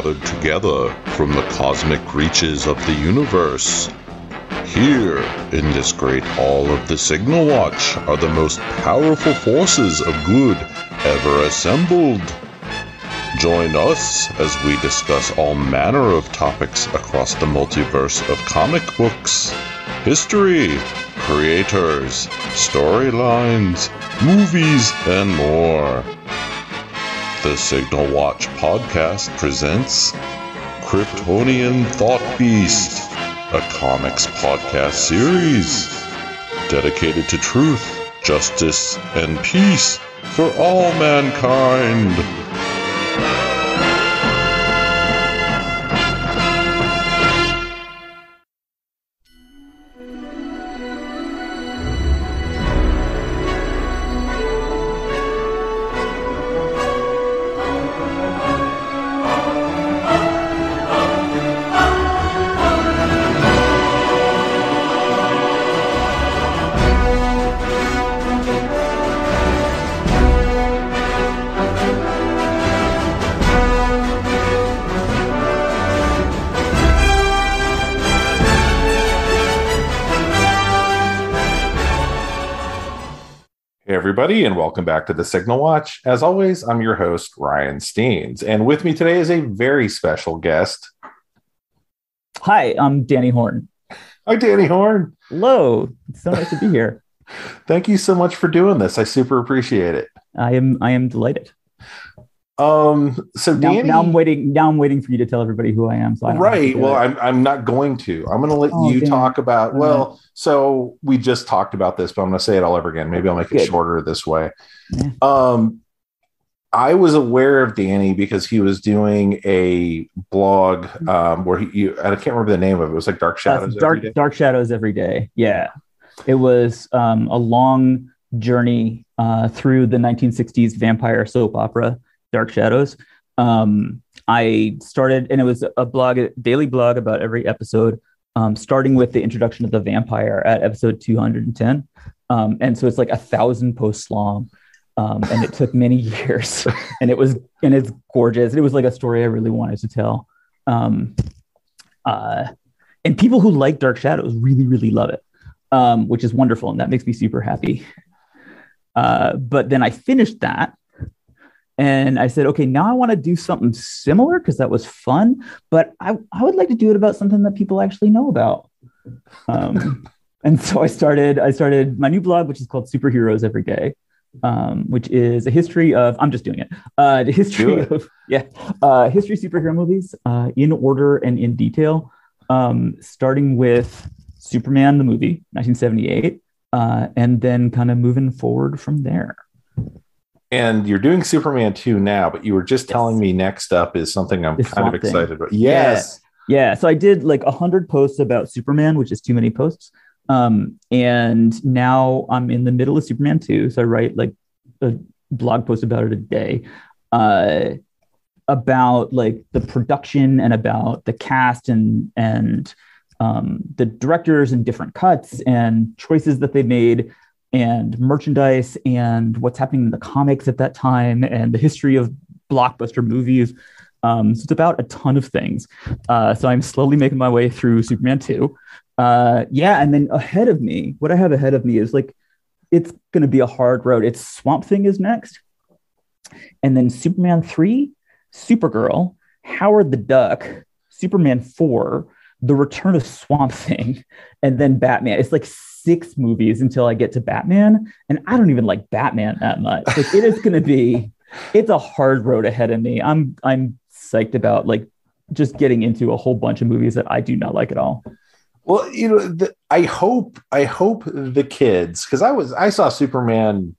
gathered together from the cosmic reaches of the universe. Here, in this great hall of the Signal Watch, are the most powerful forces of good ever assembled. Join us as we discuss all manner of topics across the multiverse of comic books, history, creators, storylines, movies, and more. The Signal Watch podcast presents Kryptonian Thought Beast, a comics podcast series dedicated to truth, justice, and peace for all mankind. Everybody, and welcome back to the Signal Watch. As always, I'm your host, Ryan Steens, and with me today is a very special guest. Hi, I'm Danny Horn. Hi, Danny Horn. Hello. It's so nice to be here. Thank you so much for doing this. I super appreciate it. I am delighted. So Danny, now I'm waiting for you to tell everybody who I am. So right. Well, I'm not going to. I'm going to let you talk about. Well, so we just talked about this, but I'm going to say it all over again. Maybe I'll make it shorter this way. Yeah. I was aware of Danny because he was doing a blog where I can't remember the name of it. It was like Dark Shadows. Dark Shadows Every Day. Yeah, it was a long journey through the 1960s vampire soap opera Dark Shadows. I started, and it was a daily blog about every episode, starting with the introduction of the vampire at episode 210. And so it's like 1,000 posts long. And it took many years, and it's gorgeous. It was like a story I really wanted to tell. And people who like Dark Shadows really, really love it, which is wonderful. And that makes me super happy. But then I finished that, and I said, okay, now I want to do something similar because that was fun, but I would like to do it about something that people actually know about. And so I started my new blog, which is called Superheroes Every Day, which is a history of, I'm just doing it. The history of history superhero movies in order and in detail, starting with Superman, the movie, 1978, and then kind of moving forward from there. And you're doing Superman 2 now, but you were just telling me next up is something I'm kind of excited about. Yes. Yeah. So I did like 100 posts about Superman, which is too many posts. And now I'm in the middle of Superman 2. So I write like a blog post about it a day, about like the production and about the cast and the directors and different cuts and choices that they made, and merchandise and what's happening in the comics at that time and the history of blockbuster movies. So it's about a ton of things. So I'm slowly making my way through Superman 2. And then what I have ahead of me is like, it's going to be a hard road. It's Swamp Thing is next. And then Superman 3, Supergirl, Howard the Duck, Superman 4, The Return of Swamp Thing, and then Batman. It's like 6 movies until I get to Batman. And I don't even like Batman that much. Like, it is going to be, it's a hard road ahead of me. I'm psyched about like just getting into a whole bunch of movies that I do not like at all. Well, I hope the kids, because I saw Superman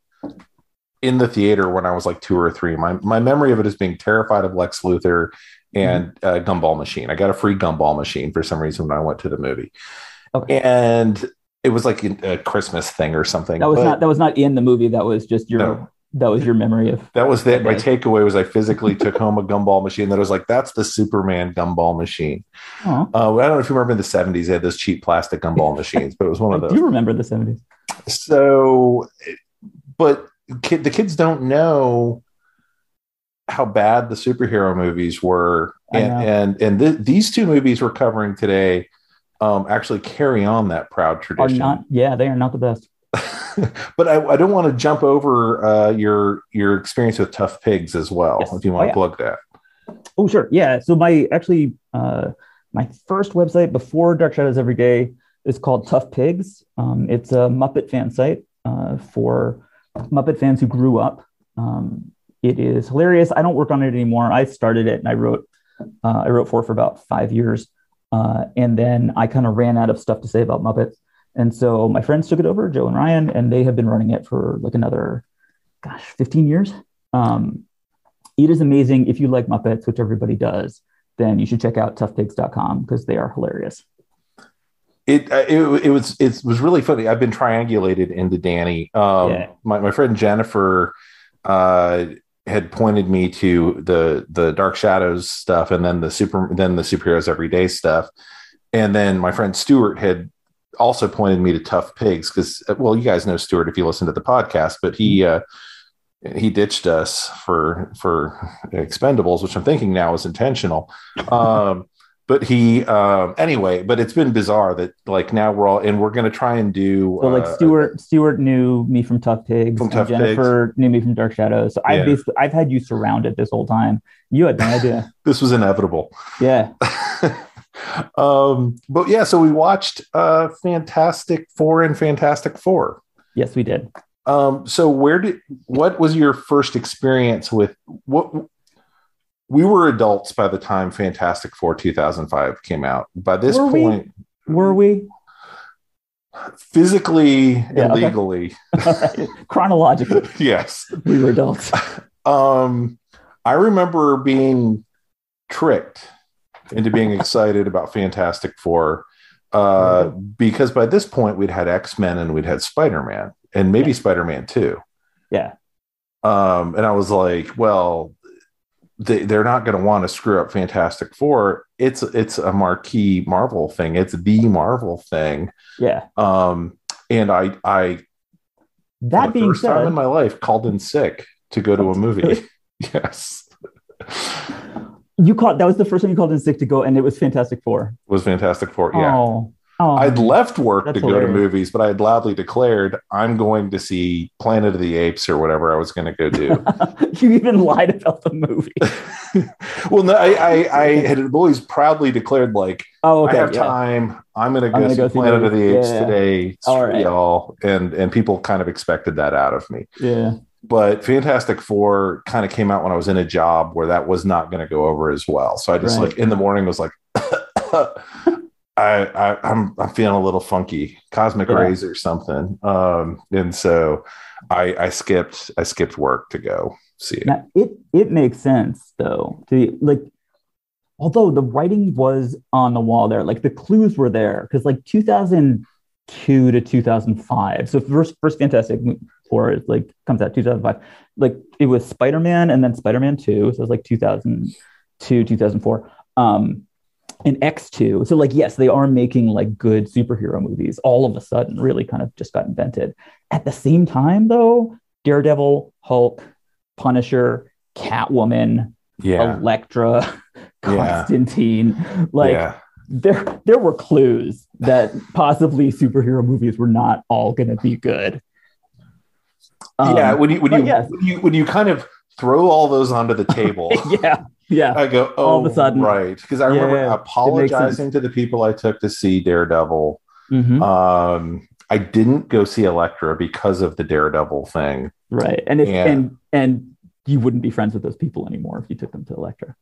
in the theater when I was like 2 or 3. My memory of it is being terrified of Lex Luthor and Gumball Machine. I got a free Gumball Machine for some reason when I went to the movie. Okay. And it was like a Christmas thing or something. That was not in the movie. That was just your That was your memory of that. Was that my takeaway was I physically took home a gumball machine that was like, that's the Superman gumball machine. I don't know if you remember in the 70s, they had those cheap plastic gumball machines, but it was one of those. I do remember the 70s. So, but the kids don't know how bad the superhero movies were, these two movies we're covering today actually carry on that proud tradition. They are not the best. But I don't want to jump over your experience with Tough Pigs as well. Yes. If you want to plug that. Oh, sure. Yeah. So my first website before Dark Shadows Every Day is called Tough Pigs. It's a Muppet fan site for Muppet fans who grew up. It is hilarious. I don't work on it anymore. I started it and I wrote for about 5 years. And then I kind of ran out of stuff to say about Muppets. And so my friends took it over, Joe and Ryan, and they have been running it for like another, 15 years. It is amazing. If you like Muppets, which everybody does, then you should check out toughpigs.com because they are hilarious. It was really funny. I've been triangulated into Danny. My friend Jennifer had pointed me to the Dark Shadows stuff, and then the Superheroes Everyday stuff, and then my friend Stuart had also pointed me to Tough Pigs because, well, you guys know Stuart if you listen to the podcast, but he ditched us for Expendables, which I'm thinking now is intentional. But but it's been bizarre that like now we're going to try and do. So like Stuart knew me from Tough Pigs. Jennifer knew me from Dark Shadows. So I've had you surrounded this whole time. You had no idea. This was inevitable. Yeah. But yeah, so we watched Fantastic Four and Fantastic Four. Yes, we did. So what was your first experience with what? We were adults by the time Fantastic Four 2005 came out. By this point, were we? Physically and legally. Right. Chronologically. Yes. We were adults. I remember being tricked into being excited about Fantastic Four because by this point we'd had X-Men and we'd had Spider-Man and maybe Spider-Man 2. Yeah. And I was like, well, they're not going to want to screw up Fantastic Four. It's a marquee Marvel thing. It's the Marvel thing. Yeah. And I that being first said, time in my life called in sick to go to a movie. Yes. That was the first time you called in sick to go, and it was Fantastic Four. It was Fantastic Four. Yeah. Oh, I'd left work to go to movies, but I had loudly declared I'm going to see Planet of the Apes or whatever I was going to go do. You even lied about the movie. Well, no, I had always proudly declared like, I have time. I'm going to go see Planet of the Apes today. It's for y'all. And people kind of expected that out of me. Yeah. But Fantastic Four kind of came out when I was in a job where that was not going to go over as well. So I just like in the morning was like, I'm feeling a little funky, cosmic rays or something. And so I skipped work to go see it. Now, it makes sense though, although the writing was on the wall there, like the clues were there because like 2002 to 2005. So first Fantastic Four is like comes out 2005. Like it was Spider-Man and then Spider-Man 2. So it was like 2002, 2004. And X2. So like, yes, they are making like good superhero movies all of a sudden, really kind of just got invented. At the same time though, Daredevil, Hulk, Punisher, Catwoman, Elektra, Constantine, there were clues that possibly superhero movies were not all going to be good. When you kind of throw all those onto the table, I go, all of a sudden, right? Because I remember apologizing to the people I took to see Daredevil. Mm-hmm. I didn't go see Elektra because of the Daredevil thing, right? And you wouldn't be friends with those people anymore if you took them to Elektra.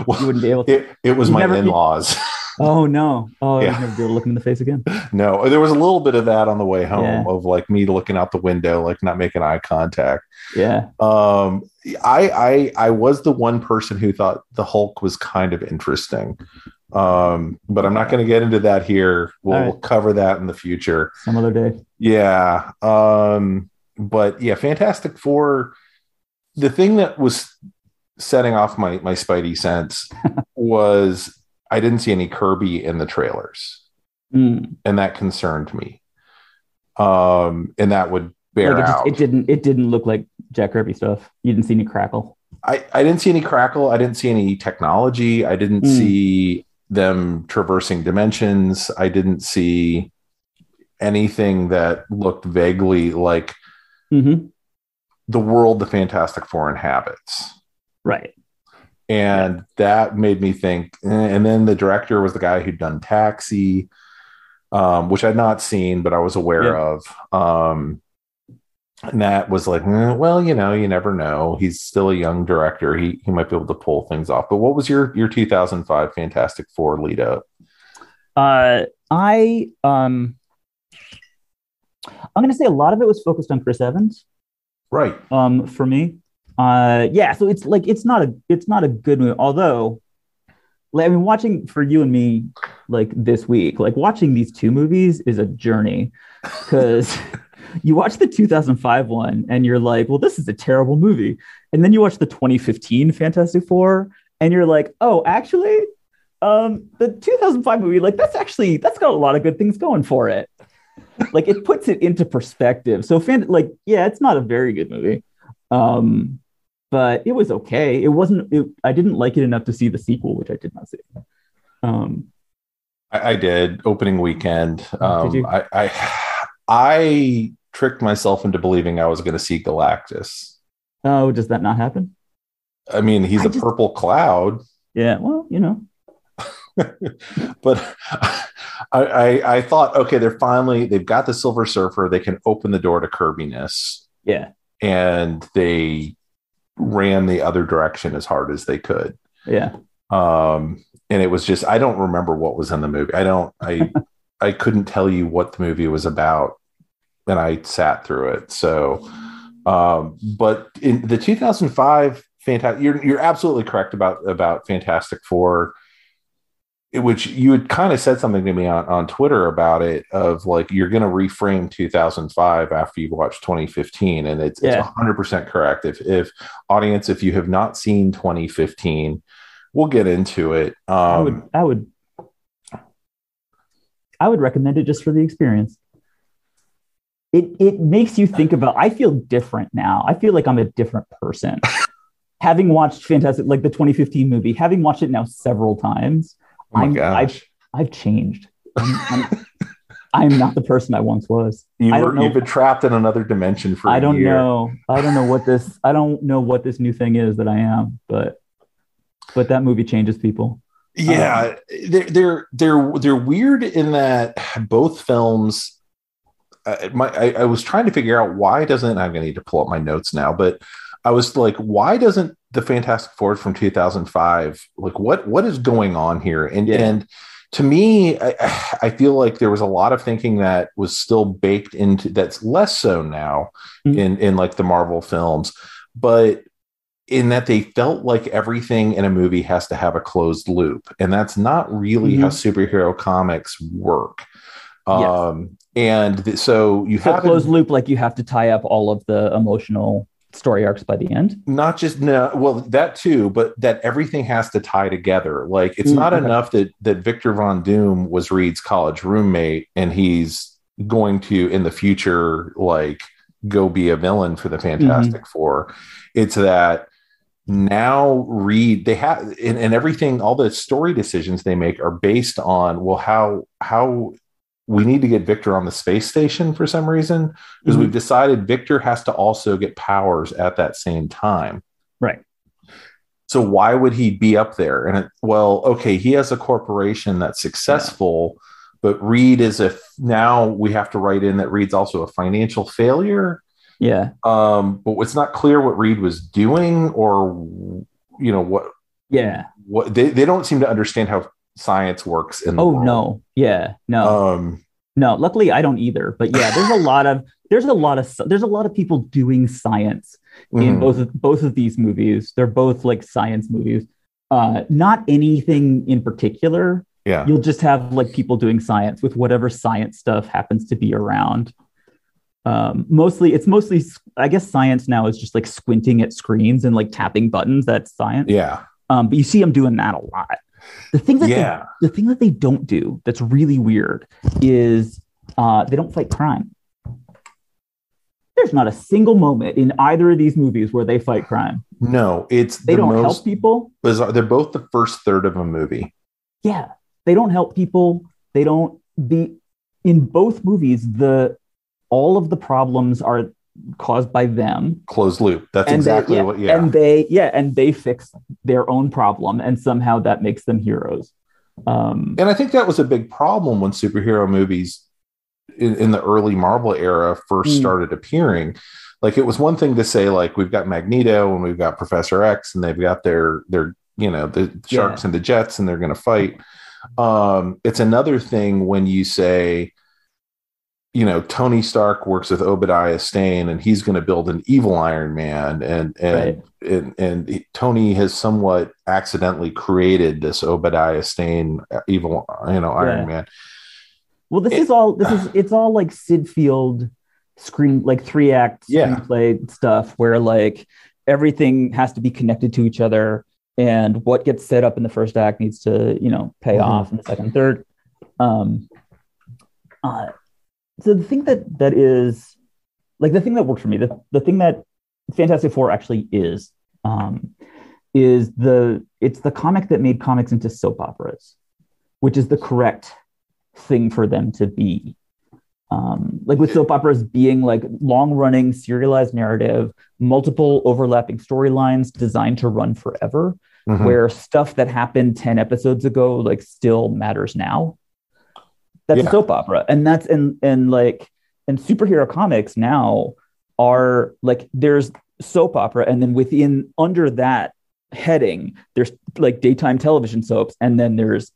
Well, you wouldn't be able to. It was my in-laws. Oh no! Oh, I'd never be able to look him in the face again. No, there was a little bit of that on the way home of like me looking out the window, like not making eye contact. Yeah. I was the one person who thought the Hulk was kind of interesting. But I'm not going to get into that here. We'll cover that in the future. Some other day. Yeah. But yeah, Fantastic Four. The thing that was setting off my spidey sense was I didn't see any Kirby in the trailers, and that concerned me. And that would bear out. It didn't look like Jack Kirby stuff. You didn't see any crackle. I didn't see any crackle. I didn't see any technology. I didn't see them traversing dimensions. I didn't see anything that looked vaguely like the world the Fantastic Four inhabits. Right. And that made me think. And then the director was the guy who'd done Taxi, which I'd not seen, but I was aware of. And that was like, well, you never know. He's still a young director. He might be able to pull things off. But what was your 2005 Fantastic Four lead up? I'm going to say a lot of it was focused on Chris Evans. Right. For me. So it's not a good movie. Although, I mean, watching for you and me, like this week, like watching these two movies is a journey, because you watch the 2005 one and you're like, well, this is a terrible movie. And then you watch the 2015 Fantastic Four and you're like, oh, actually, the 2005 movie, like that's got a lot of good things going for it. Like it puts it into perspective. So it's not a very good movie. But it was okay. I didn't like it enough to see the sequel, which I did not see. I did opening weekend. Did you? I tricked myself into believing I was going to see Galactus. Oh, does that not happen? I mean, he's a purple cloud. Yeah, well, But I thought, okay, they've got the Silver Surfer. They can open the door to Kirbiness. Yeah. And they ran the other direction as hard as they could. Yeah. And it was just, I don't remember what was in the movie. I couldn't tell you what the movie was about, and I sat through it. So, but in the 2005 you're absolutely correct about Fantastic Four, which you had kind of said something to me on Twitter about it, of like, you're going to reframe 2005 after you've watched 2015. And it's 100% correct. If audience, if you have not seen 2015, we'll get into it. I would recommend it just for the experience. It makes you think about, I feel different now. I feel like I'm a different person. Having watched Fantastic, like the 2015 movie, having watched it now several times, oh my gosh. I've changed. I'm not the person I once was. You've been trapped in another dimension for a year. I don't know what this new thing is that I am, but that movie changes people. Yeah, they're weird in that both films. I was trying to figure out why doesn't, I'm going to need to pull up my notes now, but I was like, why doesn't the Fantastic Four from 2005, like what is going on here? And to me, I feel like there was a lot of thinking that was still baked into, that's less so now in like the Marvel films, but in that they felt like everything in a movie has to have a closed loop. And that's not really how superhero comics work. And so you have a closed loop, like you have to tie up all of the emotional story arcs by the end. Not just that too, but that everything has to tie together. Like it's not enough that Victor Von Doom was Reed's college roommate and he's going to in the future like go be a villain for the Fantastic Four. It's that now Reed, they have and everything, all the story decisions they make are based on, well, how we need to get Victor on the space station for some reason, because we've decided Victor has to also get powers at that same time. Right. So why would he be up there? And okay, he has a corporation that's successful, but Reed is now we have to write in that Reed's also a financial failure. Yeah. But it's not clear what Reed was doing or, what. Yeah. What they don't seem to understand how science works in the world. No. Yeah. No. No, luckily I don't either. But yeah, there's a lot of people doing science in both of these movies. They're both like science movies. Not anything in particular. Yeah. You'll just have like people doing science with whatever science stuff happens to be around. Mostly I guess science now is just like squinting at screens and like tapping buttons. That's science. Yeah. But you see them doing that a lot. The thing that they don't do that's really weird is they don't fight crime. There's there's not a single moment in either of these movies where they fight crime. No, they don't help people. Bizarre. They're both the first third of a movie. Yeah, they don't help people. They don't. In both movies, all of the problems are caused by them. Closed loop. That's exactly what. Yeah, and they fix their own problem, and somehow that makes them heroes. And I think that was a big problem when superhero movies in the early Marvel era first started appearing. Like, it was one thing to say, like, we've got Magneto and we've got Professor X and they've got their the Sharks and the Jets and they're going to fight. It's another thing when you say, Tony Stark works with Obadiah Stane and he's going to build an evil Iron Man, and Tony has somewhat accidentally created this Obadiah Stane evil, Iron Man. Well, it's all like Sid Field screen, like 3-act screenplay stuff where like everything has to be connected to each other, and what gets set up in the first act needs to, pay off in the second and third. So the thing that is like the thing that works for me, the thing that Fantastic Four actually is it's the comic that made comics into soap operas, which is the correct thing for them to be. Like with soap operas being like long-running serialized narrative, multiple overlapping storylines designed to run forever, where stuff that happened 10 episodes ago like still matters now. That's a soap opera. And that's and superhero comics now are like, there's soap opera, and then under that heading there's like daytime television soaps, and then there's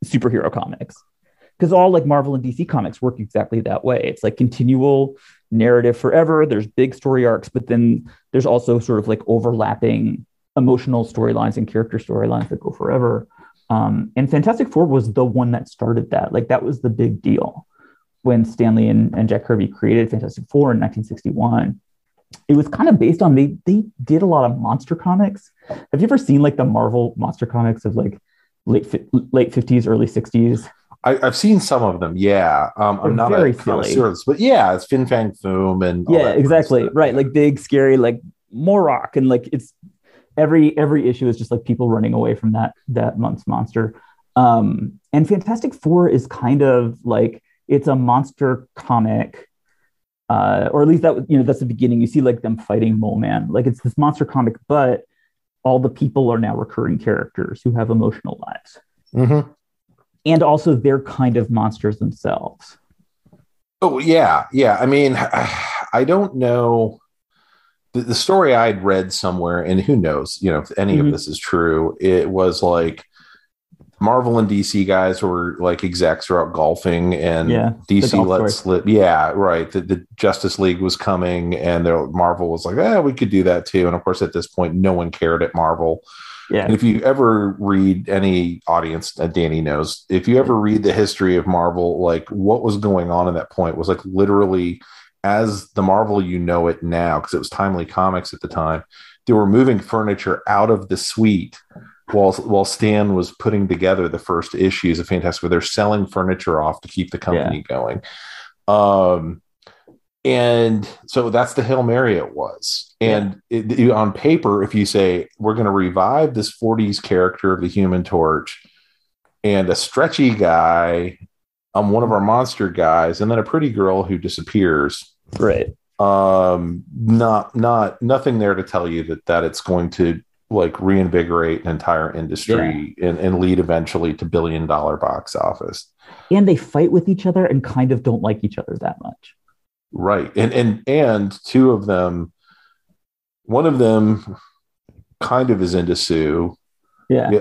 superhero comics. Because all like Marvel and DC comics work exactly that way. It's like continual narrative forever. There's big story arcs, but then there's also sort of like overlapping emotional storylines and character storylines that go forever. And Fantastic Four was the one that started that. Like, that was the big deal when Stan Lee and Jack Kirby created Fantastic Four in 1961. It was kind of based on, they did a lot of monster comics. Have you ever seen like the Marvel monster comics of like late 50s, early 60s? I've seen some of them. Yeah. I'm not very connoisseur, but it's Fin Fang Foom and all that exactly stuff. Right. Like big, scary, like Morok, and like it's every issue is just like people running away from that month's monster. And Fantastic Four is kind of like, it's a monster comic, or at least that's the beginning. You see like them fighting Mole Man. Like, it's this monster comic, but all the people are now recurring characters who have emotional lives. Mm-hmm. And also they're kind of monsters themselves. Oh, yeah. Yeah. I mean, I don't know. The story I'd read somewhere, and who knows, if any of this is true, it was like Marvel and DC guys were like execs were out golfing, and DC let slip. Yeah, right. The Justice League was coming, and Marvel was like, we could do that too. And of course, at this point, no one cared at Marvel. Yeah. And if you ever read, any audience that Danny knows, if you ever read the history of Marvel, like what was going on at that point was like literally as the Marvel you know it now, because it was Timely Comics at the time, they were moving furniture out of the suite while Stan was putting together the first issues of Fantastic Four. They're selling furniture off to keep the company going. And so that's the Hail Mary it was. And on paper, if you say, we're going to revive this 40s character of the Human Torch and a stretchy guy, one of our monster guys, and then a pretty girl who disappears. Right. Nothing there to tell you that it's going to like reinvigorate an entire industry and lead eventually to $1 billion box office. And they fight with each other and kind of don't like each other that much. Right. And two of them, one of them kind of is into Sue. Yeah.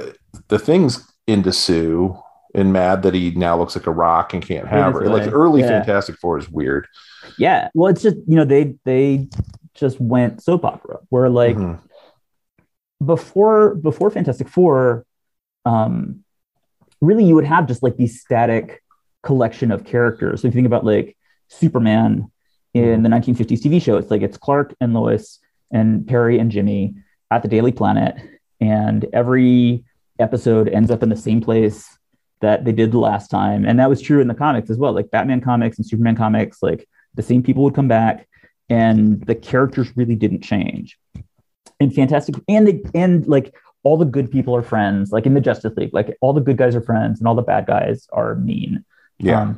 The Thing's into Sue and mad that he now looks like a rock and can't have her. Like early Fantastic Four is weird. Yeah. Well, it's just, they just went soap opera where like before Fantastic Four, really you would have just like these static collection of characters. So if you think about like Superman in the 1950s TV show, it's Clark and Lois and Perry and Jimmy at the Daily Planet, and every episode ends up in the same place that they did the last time. And that was true in the comics as well. Like Batman comics and Superman comics, like the same people would come back, and the characters really didn't change. In Fantastic, and like all the good people are friends. Like in the Justice League, like all the good guys are friends, and all the bad guys are mean. Yeah.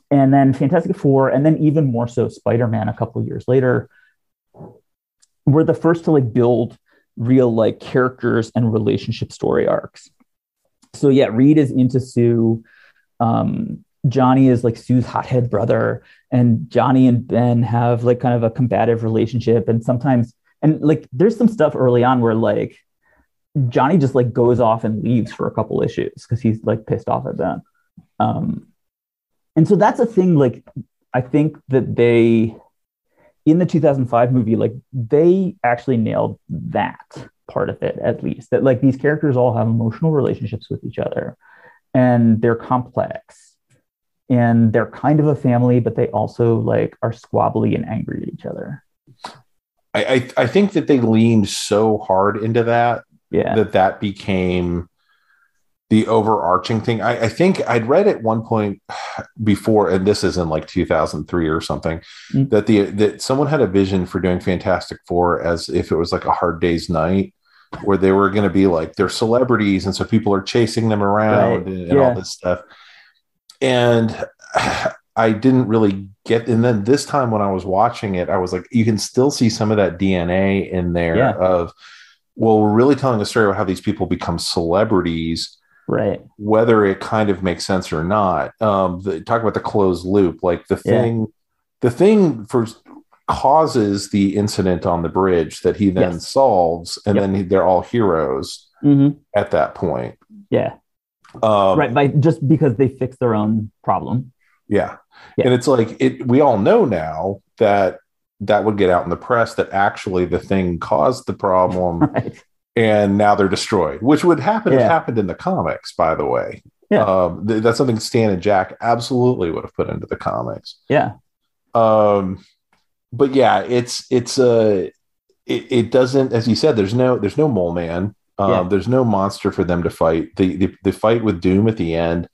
And then Fantastic Four, and then even more so Spider-Man a couple of years later, were the first to like build real like characters and relationship story arcs. So yeah, Reed is into Sue. Johnny is like Sue's hothead brother, and Johnny and Ben have like kind of a combative relationship. And sometimes, and like there's some stuff early on where like Johnny just like goes off and leaves for a couple issues because he's like pissed off at Ben. And so that's a thing, like, I think that they, in the 2005 movie, like, they actually nailed that part of it, at least. That, like, these characters all have emotional relationships with each other, and they're complex, and they're kind of a family, but they also, like, are squabbly and angry at each other. I think that they leaned so hard into that, that became the overarching thing. I think I'd read at one point before, and this is in like 2003 or something, that someone had a vision for doing Fantastic Four as if it was like a Hard Day's Night, where they were going to be like, they're celebrities, and so people are chasing them around and all this stuff. And I didn't really get, and then this time when I was watching it, I was like, you can still see some of that DNA in there of, well, we're really telling a story about how these people become celebrities, right? Whether it kind of makes sense or not. Talk about the closed loop, like the thing first causes the incident on the bridge that he then solves, and then they're all heroes at that point. Right, just because they fix their own problem. And it's like we all know now that would get out in the press that actually the thing caused the problem, and now they're destroyed, which would happen. It happened in the comics, by the way. That's something Stan and Jack absolutely would have put into the comics. But yeah, it doesn't, as you said, there's no mole man. There's no monster for them to fight. The fight with Doom at the end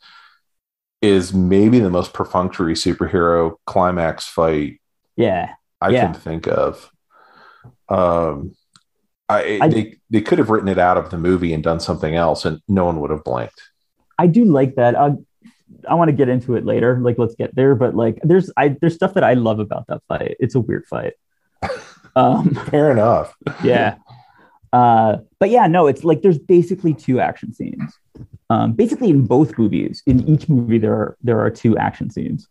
is maybe the most perfunctory superhero climax fight I can think of. They could have written it out of the movie and done something else, and no one would have blinked. I do like that. I want to get into it later. Like, let's get there. But like, there's stuff that I love about that fight. It's a weird fight. Fair enough. But yeah, no, it's like there's basically two action scenes. Basically, in both movies, in each movie, there are two action scenes.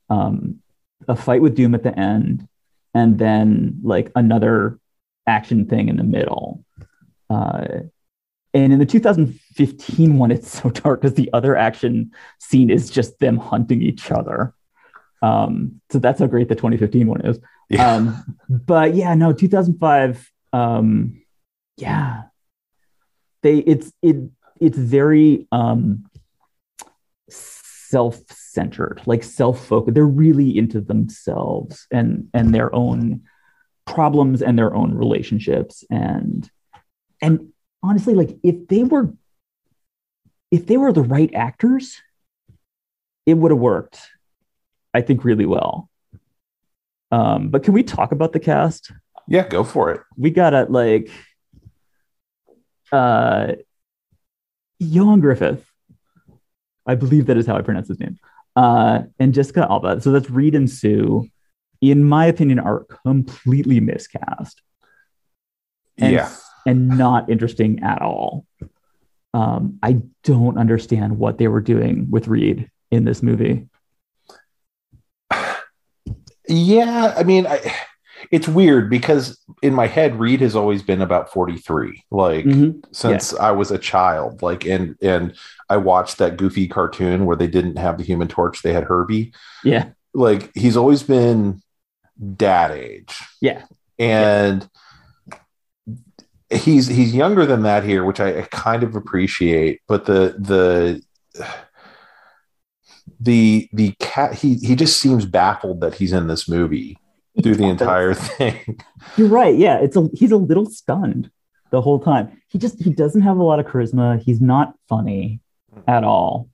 A fight with Doom at the end, and then like another action thing in the middle. And in the 2015 one, it's so dark because the other action scene is just them hunting each other. So that's how great the 2015 one is. But yeah, no, 2005. It's very self-centered, like self-focused. They're really into themselves and their own problems and their own relationships. And honestly, like if they were the right actors, it would have worked, I think, really well. But can we talk about the cast? Yeah, go for it. We got like Ioan Gruffudd, I believe that is how I pronounce his name, and Jessica Alba. So that's Reed and Sue, in my opinion, are completely miscast. And not interesting at all. I don't understand what they were doing with Reed in this movie. Yeah, I mean, it's weird because in my head, Reed has always been about 43, like since I was a child. Like, and I watched that goofy cartoon where they didn't have the Human Torch; they had Herbie. Yeah, like he's always been dad age. Yeah, and he's younger than that here, which I kind of appreciate. But the cat, he just seems baffled that he's in this movie through the entire thing. You're right. Yeah, he's a little stunned the whole time. He doesn't have a lot of charisma. He's not funny at all.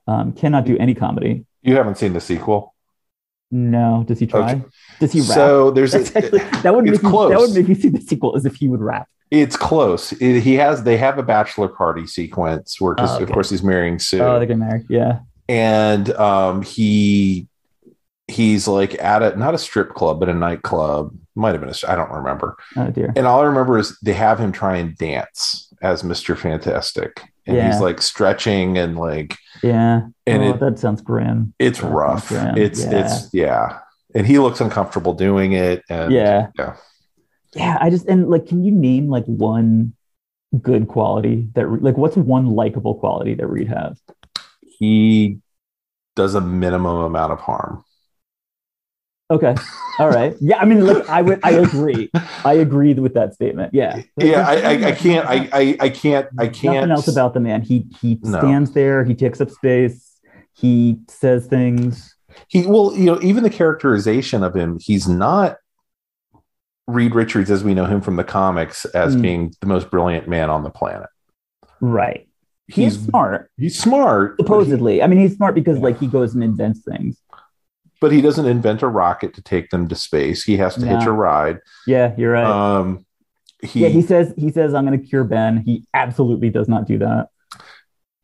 Cannot do any comedy. You haven't seen the sequel? No. Does he try? Okay. Does he rap? So there's that would make me see the sequel as if he would rap. It's close. They have a bachelor party sequence where, because of course he's marrying Sue. Oh, they're getting married. Yeah. And he's like at not a strip club, but a nightclub. Might have been I don't remember. Oh dear. And all I remember is they have him try and dance as Mr. Fantastic. And he's like stretching and like, yeah. And that sounds grim. It's rough. It's and he looks uncomfortable doing it. And yeah. Can you name like one good quality that like what's one likable quality that Reed has? He does a minimum amount of harm. Okay. All right. Yeah. I mean, like I agree. I agree with that statement. Yeah. Yeah. I can't. Nothing else about the man. He stands there. He takes up space. He says things. Even the characterization of him, he's not Reed Richards as we know him from the comics as being the most brilliant man on the planet. Right. He's smart. He's smart. Supposedly. I mean, he's smart because like he goes and invents things. But he doesn't invent a rocket to take them to space. He has to hitch a ride. Yeah, you're right. He says I'm going to cure Ben. He absolutely does not do that.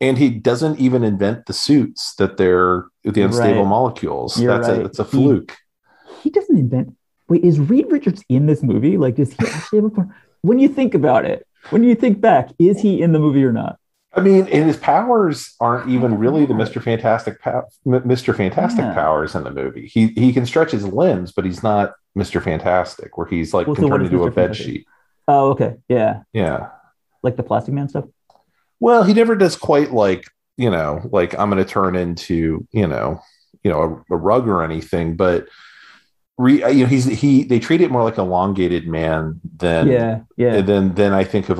And he doesn't even invent the suits that they're the unstable molecules. That's a fluke. He doesn't invent. Wait, is Reed Richards in this movie? Like, does he actually have a? When you think about it, when you think back, is he in the movie or not? I mean, and his powers aren't even really the Mr. Fantastic powers in the movie. He can stretch his limbs, but he's not Mr. Fantastic, where he's like can turn into a bed sheet. Oh, okay, yeah, yeah, like the Plastic Man stuff. Well, he never does quite like like I'm going to turn into a rug or anything, but. They treat it more like elongated man than Then I think of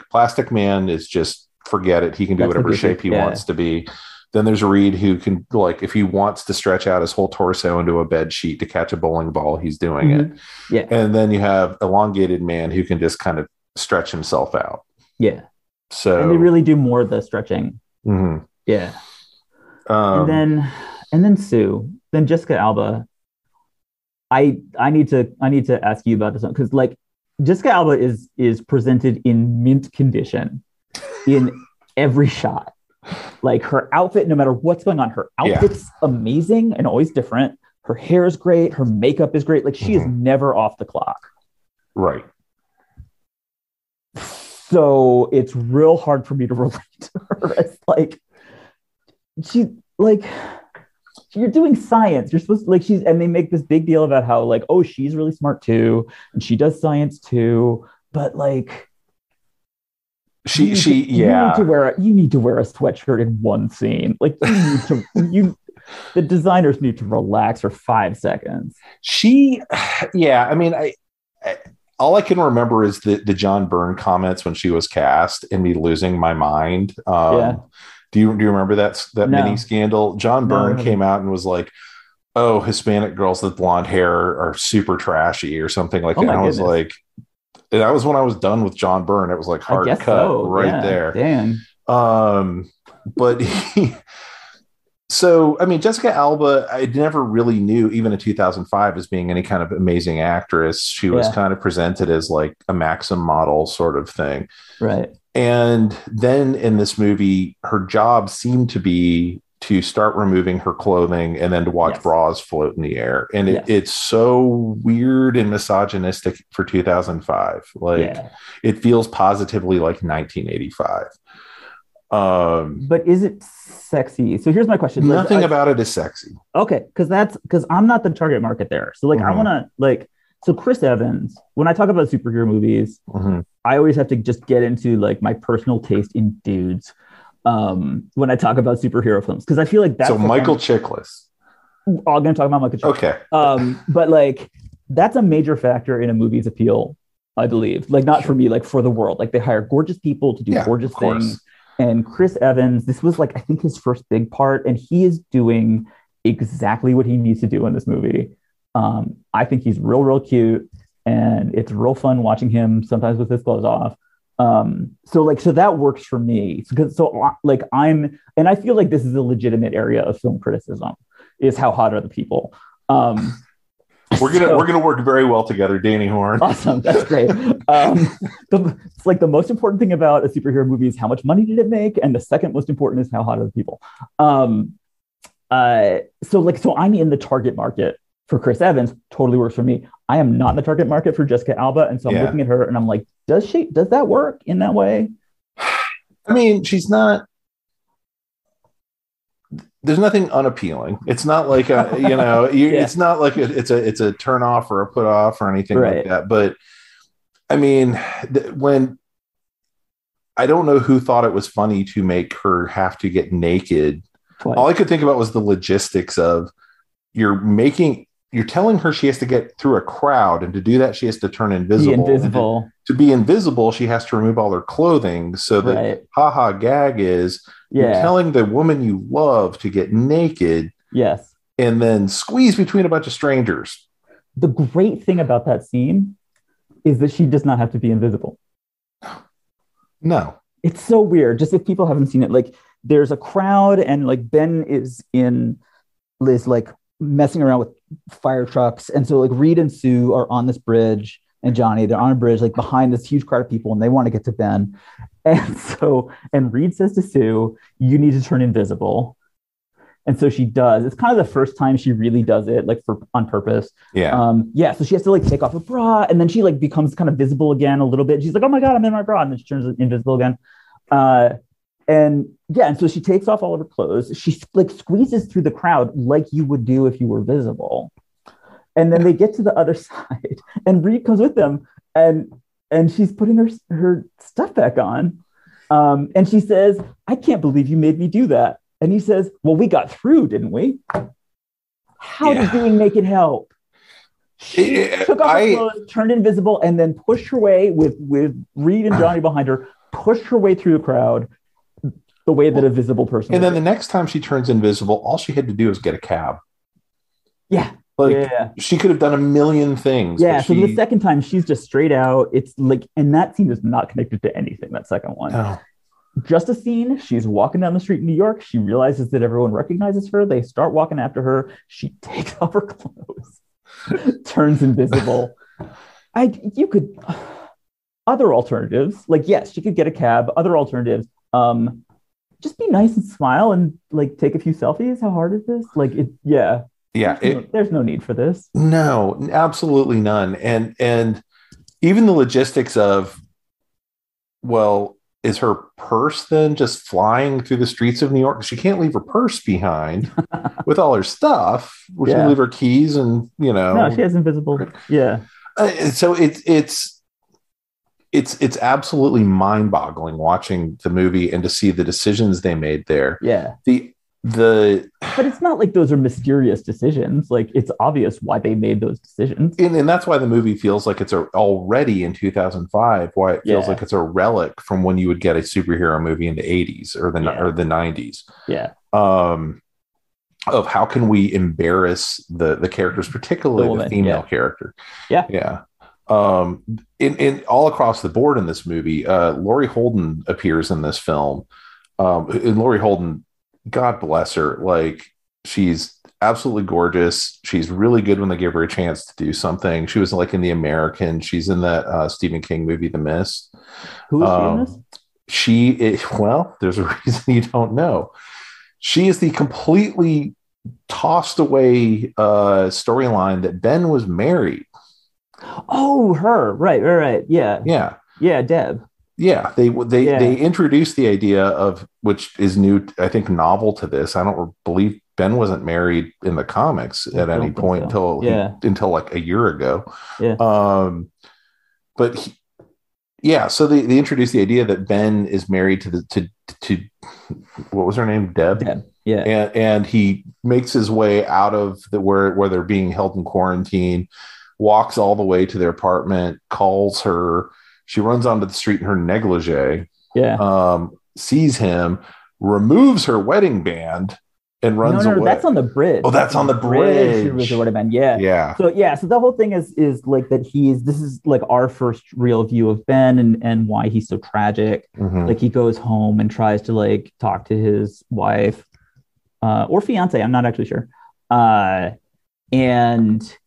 Plastic Man is just forget it. He can do whatever shape he wants to be. Then there's Reed who can if he wants to stretch out his whole torso into a bed sheet to catch a bowling ball, he's doing it. Yeah. And then you have elongated man who can just kind of stretch himself out. Yeah. So and they really do more of the stretching. Mm-hmm. Yeah. And then Sue, then Jessica Alba. I need to ask you about this one because like Jessica Alba is presented in mint condition in every shot. Like her outfit, no matter what's going on, her outfit's amazing and always different. Her hair is great. Her makeup is great. Like she is never off the clock. Right. So it's real hard for me to relate to her. It's like you're doing science. You're supposed to and they make this big deal about how like, oh, she's really smart too. And she does science too. But like, you need to wear a sweatshirt in one scene. Like the designers need to relax for 5 seconds. I mean, I all I can remember is the John Byrne comments when she was cast and me losing my mind. Do you remember that mini scandal? John Byrne came out and was like, "Oh, Hispanic girls with blonde hair are super trashy" or something like that. And I was like, that was when I was done with John Byrne. It was like hard cut there. Dang. But I mean, Jessica Alba, I never really knew, even in 2005, as being any kind of amazing actress. She was kind of presented as like a Maxim model sort of thing. Right. And then in this movie, her job seemed to be to start removing her clothing and then to watch bras float in the air. And it's so weird and misogynistic for 2005. It feels positively like 1985. But is it sexy? So here's my question. Nothing about it is sexy. Okay. Because I'm not the target market there. So I want to so Chris Evans, when I talk about superhero movies, I always have to just get into like my personal taste in dudes when I talk about superhero films, because I feel like that's Michael Chiklis. I'm going to talk about Michael Chiklis. Okay. But like that's a major factor in a movie's appeal, I believe. Like not for me, like for the world. Like they hire gorgeous people to do gorgeous things. And Chris Evans, this was like I think his first big part, and he is doing exactly what he needs to do in this movie. I think he's real cute, and it's real fun watching him sometimes with his clothes off. So that works for me. I feel like this is a legitimate area of film criticism, is how hot are the people. We're gonna work very well together, Danny Horn. Awesome, that's great. It's like the most important thing about a superhero movie is how much money did it make, and the second most important is how hot are the people. So I'm in the target market for Chris Evans. Totally works for me. I am not in the target market for Jessica Alba, and so I'm looking at her and I'm like, does that work in that way? I mean, she's not. There's nothing unappealing. It's not like it's not like it's a turn off or a put off or anything like that. But I mean, when I don't know who thought it was funny to make her have to get naked. Twice. All I could think about was the logistics of you're telling her she has to get through a crowd, and to do that she has to turn invisible. To be invisible, she has to remove all her clothing. So the gag is you're telling the woman you love to get naked. Yes. And then squeeze between a bunch of strangers. The great thing about that scene is that she does not have to be invisible. No. It's so weird. Just if people haven't seen it, like there's a crowd and like Ben is like messing around with fire trucks. And so like Reed and Sue are on this bridge, and Johnny, they're on a bridge like behind this huge crowd of people, and they want to get to Ben. And Reed says to Sue, you need to turn invisible. And so she does. It's kind of the first time she really does it, like on purpose. Yeah. So she has to like take off her bra, and then she like becomes kind of visible again a little bit. She's like, oh my God, I'm in my bra. And then she turns invisible again. And so she takes off all of her clothes. She like squeezes through the crowd like you would do if you were visible. And then they get to the other side, and Reed comes with them, and she's putting her stuff back on. And she says, I can't believe you made me do that. And he says, well, we got through, didn't we? How does being naked help? She took off her clothes, turned invisible, and then pushed her way with Reed and Johnny behind her, pushed her way through the crowd the way that a visible person And then the next time she turns invisible, all she had to do is get a cab. Yeah. She could have done a million things. Yeah. So the second time, she's just straight out. It's like, and that scene is not connected to anything, that second one. No. Just a scene. She's walking down the street in New York. She realizes that everyone recognizes her. They start walking after her. She takes off her clothes, turns invisible. You could, other alternatives, like, yes, she could get a cab. Other alternatives, just be nice and smile and like take a few selfies. How hard is this? Like, there's no need for this. No, absolutely none. And even the logistics of, well, is her purse then just flying through the streets of New York? She can't leave her purse behind with all her stuff. She can leave her keys and, No, she has invisible. Yeah. So it's absolutely mind-boggling watching the movie and to see the decisions they made there. Yeah. But it's not like those are mysterious decisions. Like, it's obvious why they made those decisions. And that's why the movie feels like it's already in 2005, why it feels like it's a relic from when you would get a superhero movie in the 80s or the 90s. Yeah. Of how can we embarrass the characters, particularly the female character. Yeah. Yeah. In all across the board in this movie, Laurie Holden appears in this film. And Laurie Holden, God bless her. Like, she's absolutely gorgeous. She's really good when they give her a chance to do something. She was like in The American. She's in that Stephen King movie, The Mist. Who is she in this? Well, there's a reason you don't know. She is the completely tossed away storyline that Ben was married. Oh, her. Right. Yeah. Yeah, Deb. Yeah, they introduced the idea of, which is new, I think, novel to this. I don't believe Ben wasn't married in the comics at any point until like a year ago. Yeah. So they introduced the idea that Ben is married to what was her name? Deb. Yeah. And he makes his way out of where they're being held in quarantine, walks all the way to their apartment, calls her. She runs onto the street in her negligee, sees him, removes her wedding band, and runs away. That's on the bridge. Oh, that's on the bridge. She removes her wedding band. Yeah. So the whole thing is like that this is like our first real view of Ben and why he's so tragic. Mm-hmm. Like, he goes home and tries to like talk to his wife or fiance. I'm not actually sure. And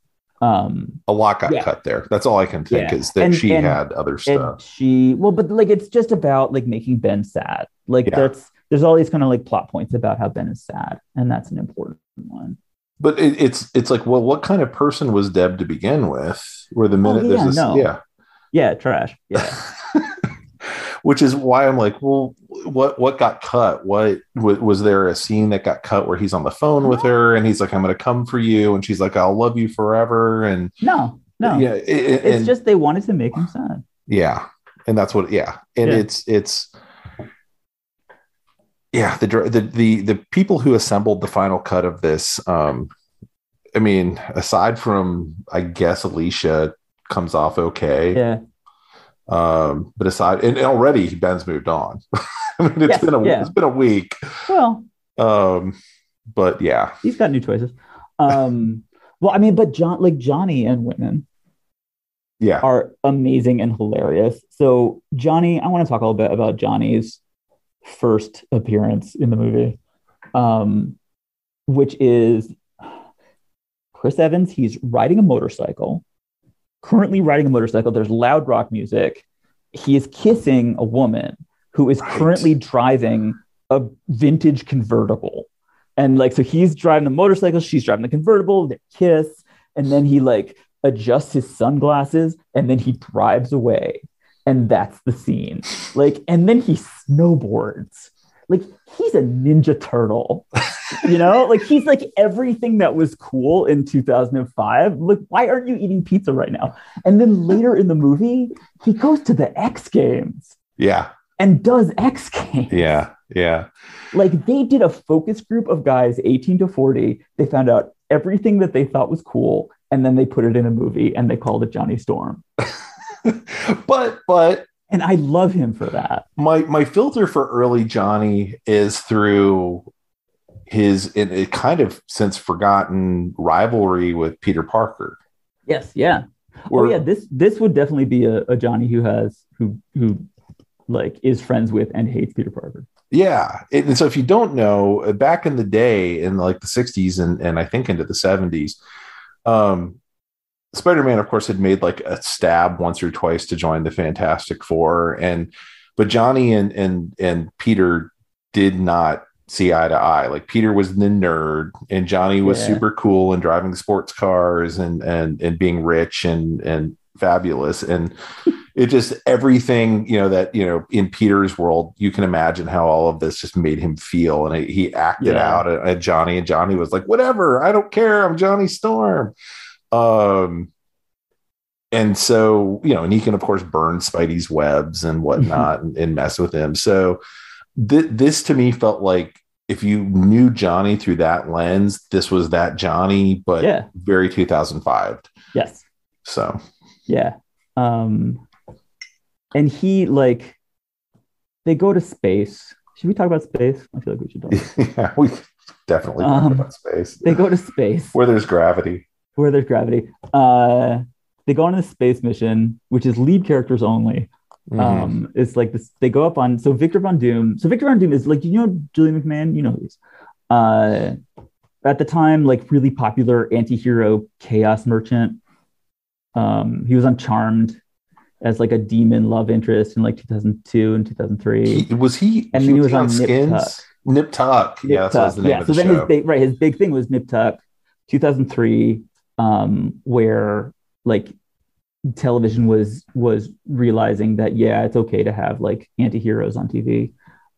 a lot got cut there. That's all I can think is that she had other stuff. But like it's just about like making Ben sad. Like there's all these kind of like plot points about how Ben is sad, and that's an important one. But it's like, well, what kind of person was Deb to begin with? Where the minute there's this, trash, which is why I'm like, well, what got cut? What was there a scene that got cut where he's on the phone with her and he's like, I'm going to come for you, and she's like, I'll love you forever, and no, it's just they wanted to make him sad. Yeah, and that's what. Yeah, and it's. Yeah, the people who assembled the final cut of this, I mean, aside from, I guess, Alicia comes off okay. Yeah. But aside, and already Ben's moved on. I mean, it's been a week. Well. But yeah, he's got new choices. Well, I mean, but Johnny and Whitman, are amazing and hilarious. So Johnny, I want to talk a little bit about Johnny's first appearance in the movie, which is Chris Evans. He's riding a motorcycle, currently riding a motorcycle. There's loud rock music. He is kissing a woman who is currently driving a vintage convertible. And like, so he's driving the motorcycle, she's driving the convertible, they kiss, and then he like adjusts his sunglasses and then he drives away. And that's the scene. Like, and then he snowboards. Like, he's a Ninja Turtle, you know? Like, he's like everything that was cool in 2005. Like, why aren't you eating pizza right now? And then later in the movie, he goes to the X Games. Yeah. And does X Games. Yeah. Yeah. Like, they did a focus group of guys 18 to 40. They found out everything that they thought was cool, and then they put it in a movie, and they called it Johnny Storm. but and I love him for that. My filter for early Johnny is through his it kind of since forgotten rivalry with Peter Parker. Yes, yeah. This would definitely be a Johnny who like is friends with and hates Peter Parker. Yeah. And so if you don't know, back in the day in like the 60s and I think into the 70s, Spider-Man, of course, had made like a stab once or twice to join the Fantastic Four, but Johnny and Peter did not see eye to eye. Like, Peter was the nerd, and Johnny was super cool and driving sports cars and being rich and fabulous, and it just everything that in Peter's world, you can imagine how all of this just made him feel, and he acted out at Johnny, and Johnny was like, whatever, I don't care, I'm Johnny Storm. And so, and he can, of course, burn Spidey's webs and whatnot and mess with him. So this to me felt like if you knew Johnny through that lens, this was that Johnny, but very 2005. Yes. So, yeah. And he they go to space. Should we talk about space? I feel like we should talk. Yeah, we definitely talk about space. They go to space. Where there's gravity. They go on a space mission, which is lead characters only. Mm-hmm. It's like this. They go up on Victor Von Doom. So Victor Von Doom is like, Julian McMahon, who he is. At the time, like really popular anti-hero chaos merchant. He was on Charmed as like a demon love interest in like 2002 and 2003. And he was on Skins? Nip Tuck. Yeah, that was the name of the show. So then his big thing was Nip Tuck, 2003, where like television was realizing that it's okay to have like anti-heroes on TV,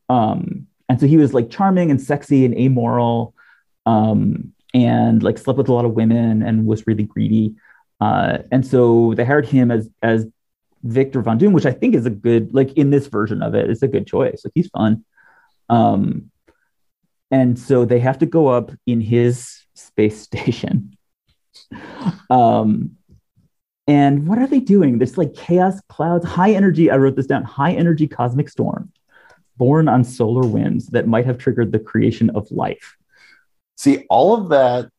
and so he was like charming and sexy and amoral, and like slept with a lot of women and was really greedy, and so they hired him as Victor Von Doom, which I think is a good, like in this version of it, it's a good choice. Like, he's fun, and so they have to go up in his space station. And what are they doing? There's like chaos clouds, high energy. I wrote this down. High energy cosmic storm born on solar winds that might have triggered the creation of life. See, all of that.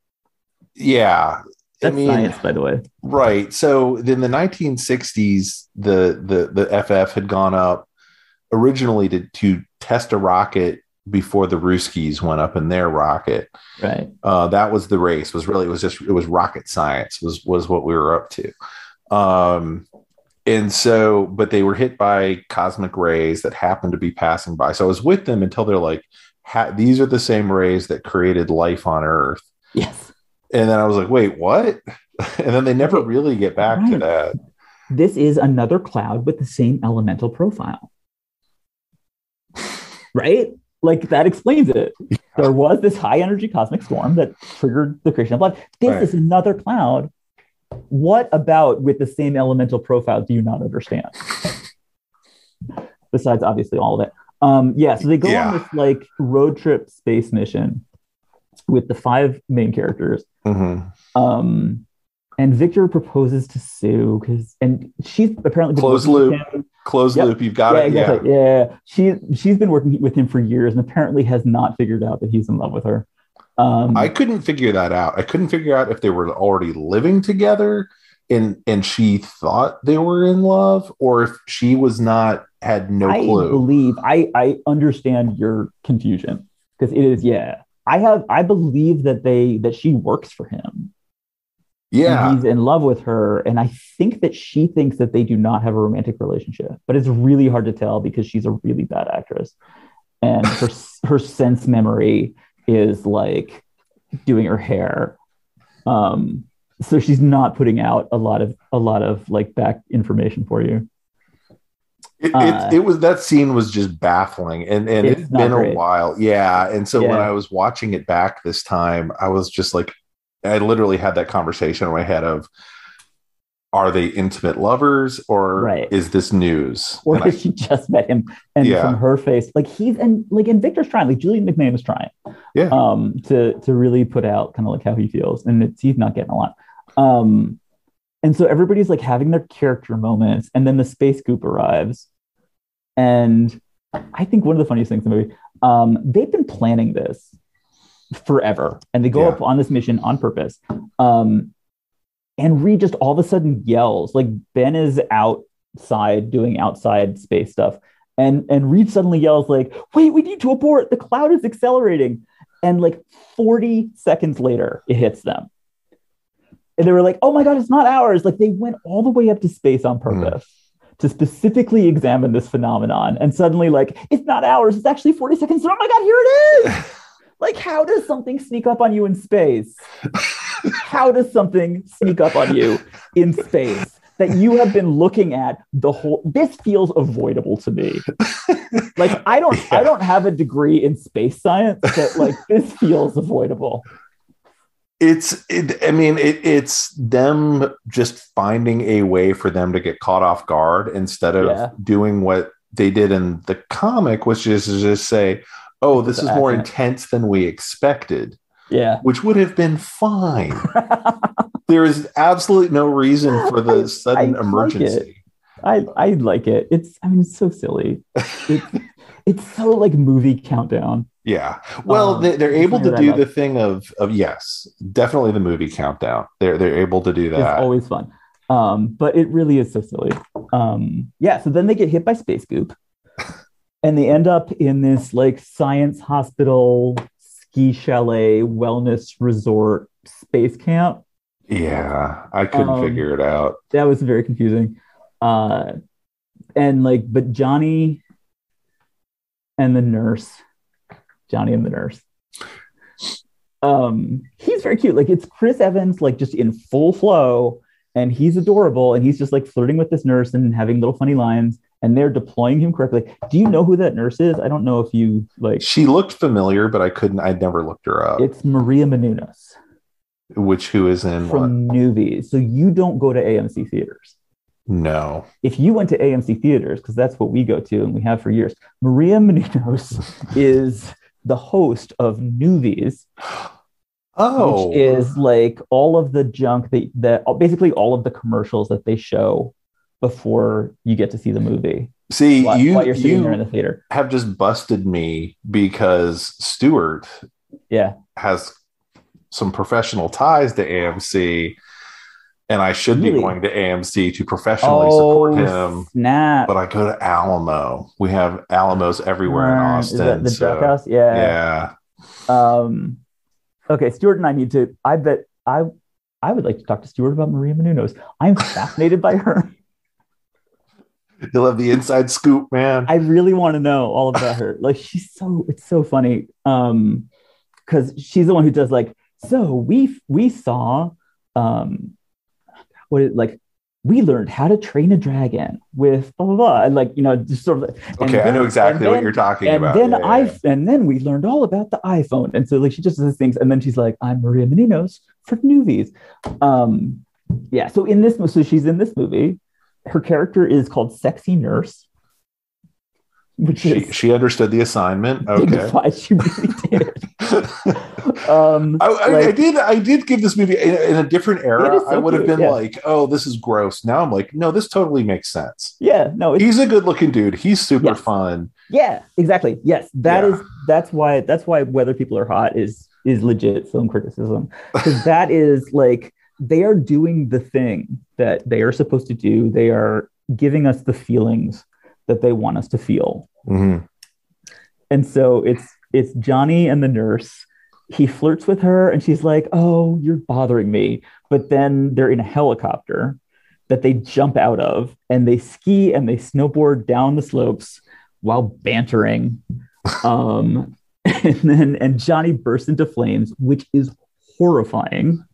Yeah. That's science, by the way. Right. So in the 1960s, the FF had gone up originally to test a rocket before the Ruskies went up in their rocket. Right. That was the race. It was rocket science was what we were up to. And so, but they were hit by cosmic rays that happened to be passing by. So I was with them until they're like, these are the same rays that created life on Earth. Yes. And then I was like, wait, what? And then they never really get back to that. This is another cloud with the same elemental profile. Right? Like, that explains it. Yeah. There was this high energy cosmic storm that triggered the creation of blood. This is another cloud. What about with the same elemental profile do you not understand? Besides, obviously, all of it. So they go on this like road trip space mission with the 5 main characters. Mm-hmm. And Victor proposes to Sue and she's apparently closed loop. You've got it. Exactly. Yeah. She's been working with him for years and apparently has not figured out that he's in love with her. I couldn't figure that out. I couldn't figure out if they were already living together and she thought they were in love, or if she had no clue. I understand your confusion because it is, I believe that she works for him. Yeah. And he's in love with her. And I think that she thinks that they do not have a romantic relationship, but it's really hard to tell because she's a really bad actress. And her sense memory is like doing her hair. So she's not putting out a lot of like back information for you. It was, that scene was just baffling and it's been a while. Yeah. And so when I was watching it back this time, I was just like, I literally had that conversation in my head of, are they intimate lovers or is this news? Or has she just met him? And from her face, like and Victor's trying, like Julian McMahon is trying to really put out kind of like how he feels. And he's not getting a lot. And so everybody's like having their character moments and then the space goop arrives. And I think one of the funniest things in the movie, they've been planning this forever and they go up on this mission on purpose. And Reed just all of a sudden yells, like Ben is outside doing outside space stuff. And Reed suddenly yells like, wait, we need to abort. The cloud is accelerating. And like 40 seconds later, it hits them. And they were like, oh my God, it's not ours. Like they went all the way up to space on purpose to specifically examine this phenomenon. And suddenly like, it's not ours. It's actually 40 seconds. Oh my God, here it is. Like, how does something sneak up on you in space? How does something sneak up on you in space that you have been looking at the whole? This feels avoidable to me. Like, I don't have a degree in space science, but like this feels avoidable. It's them just finding a way for them to get caught off guard instead of doing what they did in the comic, which is to just say, oh, this is more intense than we expected. Yeah. Which would have been fine. There is absolutely no reason for the sudden emergency. I like it. It's so silly. It's so like movie countdown. Yeah. Well, they're able to do the thing of yes, definitely the movie countdown. They're able to do that. It's always fun. But it really is so silly. So then they get hit by Space Goop. And they end up in this like science hospital, ski chalet, wellness resort, space camp. Yeah, I couldn't figure it out. That was very confusing. But Johnny and the nurse, he's very cute. Like it's Chris Evans, like just in full flow, and he's adorable, and he's just like flirting with this nurse and having little funny lines. And they're deploying him correctly. Do you know who that nurse is? I don't know if you like. She looked familiar, but I'd never looked her up. It's Maria Menounos. Who is in from Movies. So you don't go to AMC theaters. No. If you went to AMC theaters, because that's what we go to and we have for years, Maria Menounos is the host of Movies. Oh. Which is like all of the junk that basically all of the commercials that they show before you get to see the movie. See, while you're sitting there in the theater. Have just busted me because Stuart has some professional ties to AMC. and I should be Really? going to AMC to professionally support him. Snap. But I go to Alamo. We have Alamos everywhere in Austin. Is that the Duck House? Yeah. Okay, Stuart and I need to. I bet I would like to talk to Stuart about Maria Menounos. I'm fascinated by her. You'll have the inside scoop, man. I really want to know all about her. Like, it's so funny. Because she's the one who does like, so we saw we learned how to train a dragon with blah blah blah, and like, just sort of. Okay, I know exactly what you're talking about. And then we learned all about the iPhone, and so like she just does things, and then she's like, I'm Maria Menounos for Newsies. So she's in this movie. Her character is called Sexy Nurse, which she understood the assignment. Okay, she really did. I did give this movie in a different era. I would have been like, "Oh, this is gross." Now I'm like, "No, this totally makes sense." Yeah, no, he's a good-looking dude. He's super fun. Yeah, exactly. Yes, that's why Whether People Are Hot is legit film criticism, because that is like, they are doing the thing that they are supposed to do. They are giving us the feelings that they want us to feel. Mm-hmm. And so it's Johnny and the nurse. He flirts with her and she's like, oh, you're bothering me. But then they're in a helicopter that they jump out of, and they ski and they snowboard down the slopes while bantering. And Johnny bursts into flames, which is horrifying.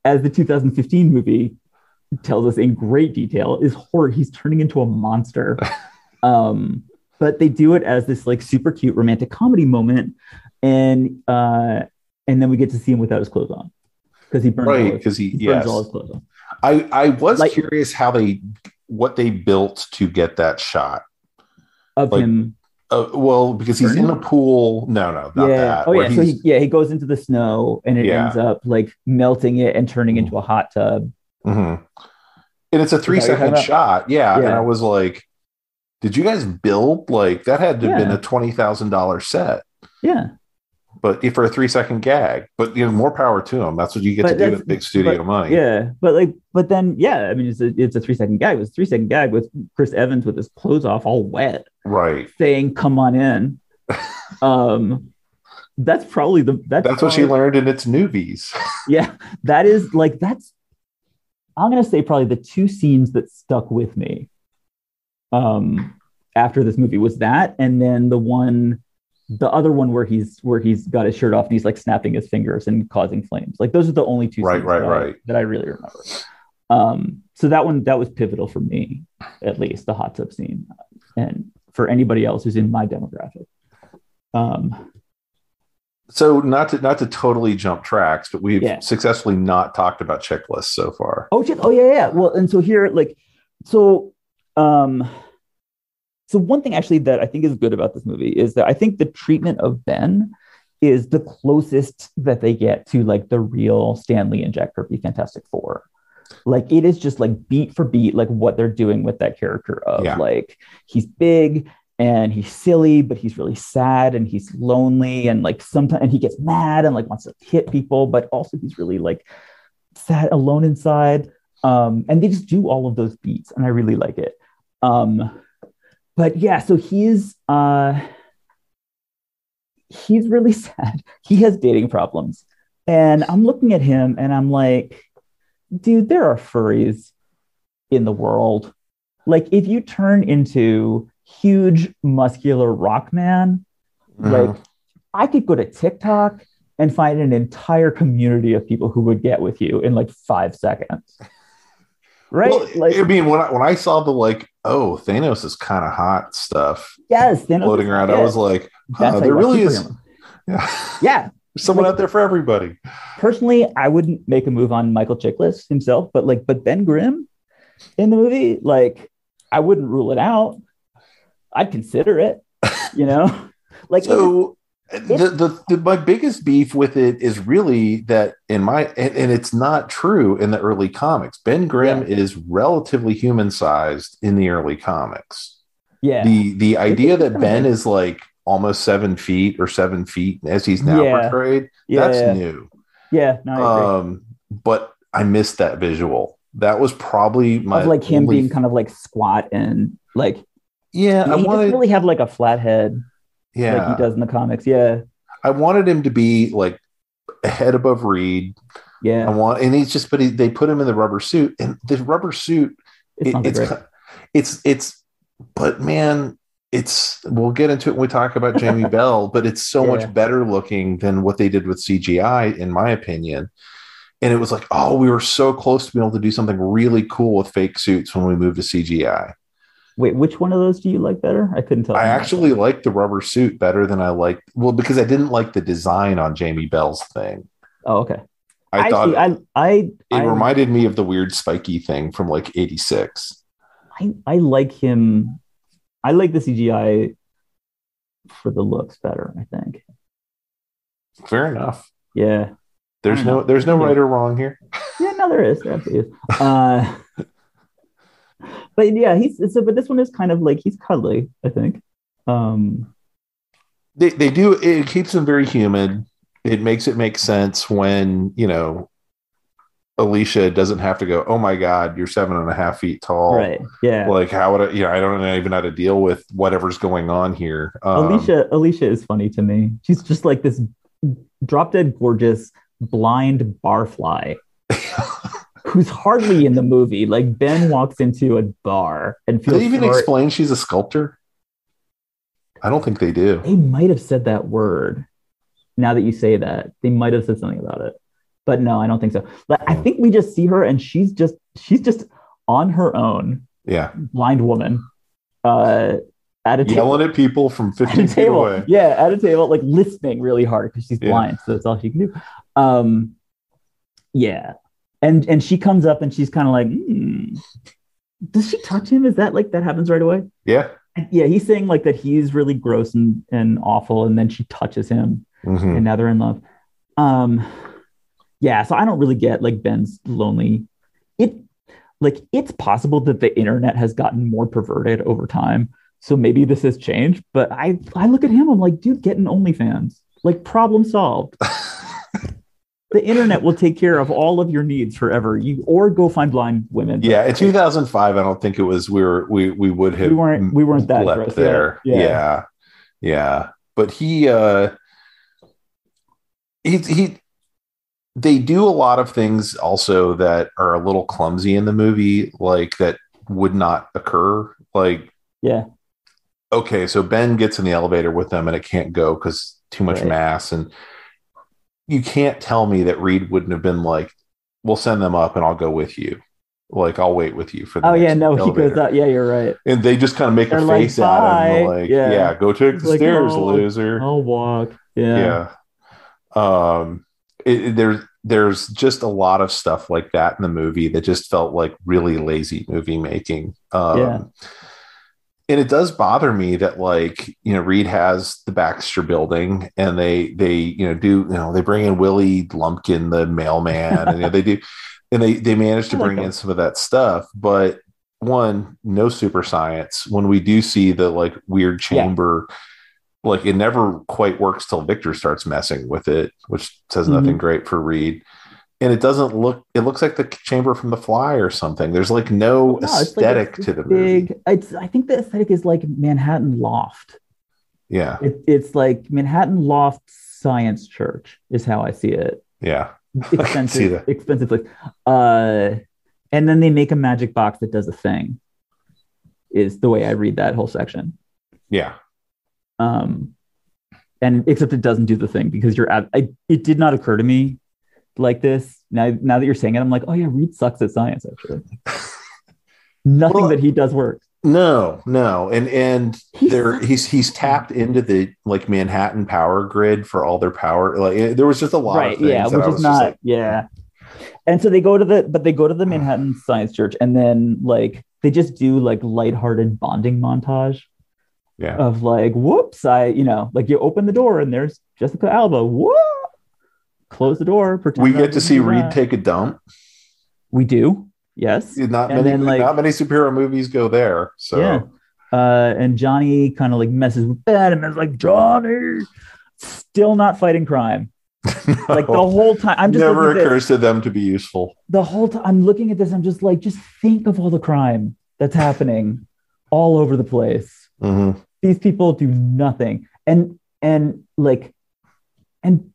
As the 2015 movie tells us in great detail, is horror. He's turning into a monster. But they do it as this like super cute romantic comedy moment, and then we get to see him without his clothes on, because he burns all his clothes on. I was curious what they built to get that shot of him. Because he's in a pool. No, not that. Oh yeah. So he goes into the snow, and it ends up like melting it and turning into a hot tub. Mm-hmm. And it's a 3-second shot. Yeah. And I was like, did you guys build like that? Had to have been a $20,000 set. Yeah. But for a 3-second gag, but more power to them. That's what you get to do with big studio money. Yeah. But then I mean, it's a 3-second gag. It was a 3-second gag with Chris Evans with his clothes off, all wet. Right. Saying, come on in. That's probably that's what she learned in its Newbies. Yeah. I'm going to say probably the two scenes that stuck with me after this movie was that, and then the other one where he's got his shirt off and he's like snapping his fingers and causing flames. Like, those are the only two scenes that I really remember. So that was pivotal for me, at least, the hot tub scene, and for anybody else who's in my demographic. So not to totally jump tracks, but we've successfully not talked about checklists so far. Oh yeah. Well, and so here, so one thing actually that I think is good about this movie is that I think the treatment of Ben is the closest that they get to like the real Stan Lee and Jack Kirby Fantastic Four. Like, it is just like beat for beat, like what they're doing with that character of like, he's big and he's silly, but he's really sad and he's lonely, and like sometimes, and he gets mad and like wants to hit people, but also he's really like sad, alone inside. And they just do all of those beats, and I really like it. But yeah, so he's really sad. He has dating problems, and I'm looking at him and I'm like, dude, there are furries in the world. Like, if you turn into huge muscular rock man, like, I could go to TikTok and find an entire community of people who would get with you in like 5 seconds. Right? Well, like, I mean, when I saw the like, oh, Thanos is kind of hot stuff. Yes, Thanos floating around. I was like, there really is. Yeah. There's someone out there for everybody. Personally, I wouldn't make a move on Michael Chiklis himself, but Ben Grimm in the movie, like, I wouldn't rule it out. I'd consider it, like. So my biggest beef with it is really that and it's not true in the early comics. Ben Grimm is relatively human sized in the early comics. Yeah. The idea that Ben is like almost 7 feet or 7 feet as he's now portrayed, that's new. Yeah. No, I agree. But I missed that visual. That was probably my of like him being kind of like squat and like he doesn't really have like a flat head like he does in the comics. Yeah. I wanted him to be like a head above Reed. Yeah. And he's just, they put him in the rubber suit, and the rubber suit, but man, we'll get into it when we talk about Jamie Bell, but it's so much better looking than what they did with CGI, in my opinion. And it was like, oh, we were so close to being able to do something really cool with fake suits when we moved to CGI. Wait, which one of those do you like better? I couldn't tell. I actually liked the rubber suit better than I liked, because I didn't like the design on Jamie Bell's thing. Oh, okay. I thought it reminded me of the weird spiky thing from like 86. I like him. I like the CGI for the looks better, I think. Fair enough. Yeah. There's no right or wrong here. Yeah, no, there is. There absolutely is. But yeah, but this one is kind of like, he's cuddly, I think. They do, it keeps him very human. It makes it make sense when, Alicia doesn't have to go, oh my God, you're 7.5 feet tall. Right. Yeah. Like, how would I don't even know how to deal with whatever's going on here. Alicia is funny to me. She's just like this drop dead gorgeous blind barfly who's hardly in the movie. Like, Ben walks into a bar and feels. Do they even explain she's a sculptor? I don't think they do. They might have said that word. Now that you say that, they might have said something about it, but no, I don't think so. But I think we just see her and she's just on her own. Yeah, blind woman. At a table, yelling at people from 15 feet away. Yeah, at a table, like listening really hard because she's blind, so that's all she can do. Yeah, and she comes up and she's kind of like, does she touch him? Is that like that happens right away? Yeah. Yeah, he's saying like that he's really gross and awful, and then she touches him, and now they're in love. Yeah, so I don't really get like Ben's lonely. It's possible that the internet has gotten more perverted over time, so maybe this has changed. But I look at him, I'm like, dude, get an OnlyFans, like problem solved. The internet will take care of all of your needs forever. Or go find blind women. Yeah, in 2005, I don't think it was. We would have. We weren't that gross there. Yeah. But he. They do a lot of things also that are a little clumsy in the movie, like that would not occur. Like, yeah. Okay, so Ben gets in the elevator with them, and it can't go because too much mass and. You can't tell me that Reed wouldn't have been like, we'll send them up and I'll go with you. Like, I'll wait with you for the he goes up. Yeah, you're right. And they just kind of make a face at him. Like, go take the stairs, loser. I'll walk. Yeah. There's just a lot of stuff like that in the movie that just felt like really lazy movie making. And it does bother me that, like, Reed has the Baxter Building, and they bring in Willie Lumpkin, the mailman, and they do, and they manage to bring in some of that stuff. But one, no super science. When we do see the like weird chamber, like it never quite works till Victor starts messing with it, which says nothing great for Reed. And it doesn't look, it looks like the chamber from The Fly or something. There's like no aesthetic to the movie. I think the aesthetic is like Manhattan Loft. Yeah. It's like Manhattan Loft Science Church is how I see it. Yeah. Expensively. And then they make a magic box that does a thing, is the way I read that whole section. Yeah. And except it doesn't do the thing because it did not occur to me like this. Now that you're saying it, I'm like, oh yeah, Reed sucks at science, actually. Nothing that he does works. No. And he's tapped into the like Manhattan power grid for all their power. Like there was just a lot of things. Yeah, which is not, And so they go to the Manhattan Science Church, and then like they just do like lighthearted bonding montage. Yeah. Of like, whoops, like you open the door and there's Jessica Alba. Whoa! Close the door. We get to see Reed take a dump. We do, yes. Not many superhero movies go there. So yeah. And Johnny kind of like messes with Ben and is like, Johnny, still not fighting crime. Like the whole time, I'm just never occurs to them to be useful. The whole time I'm looking at this, I'm just like, just think of all the crime that's happening all over the place. Mm-hmm. These people do nothing, and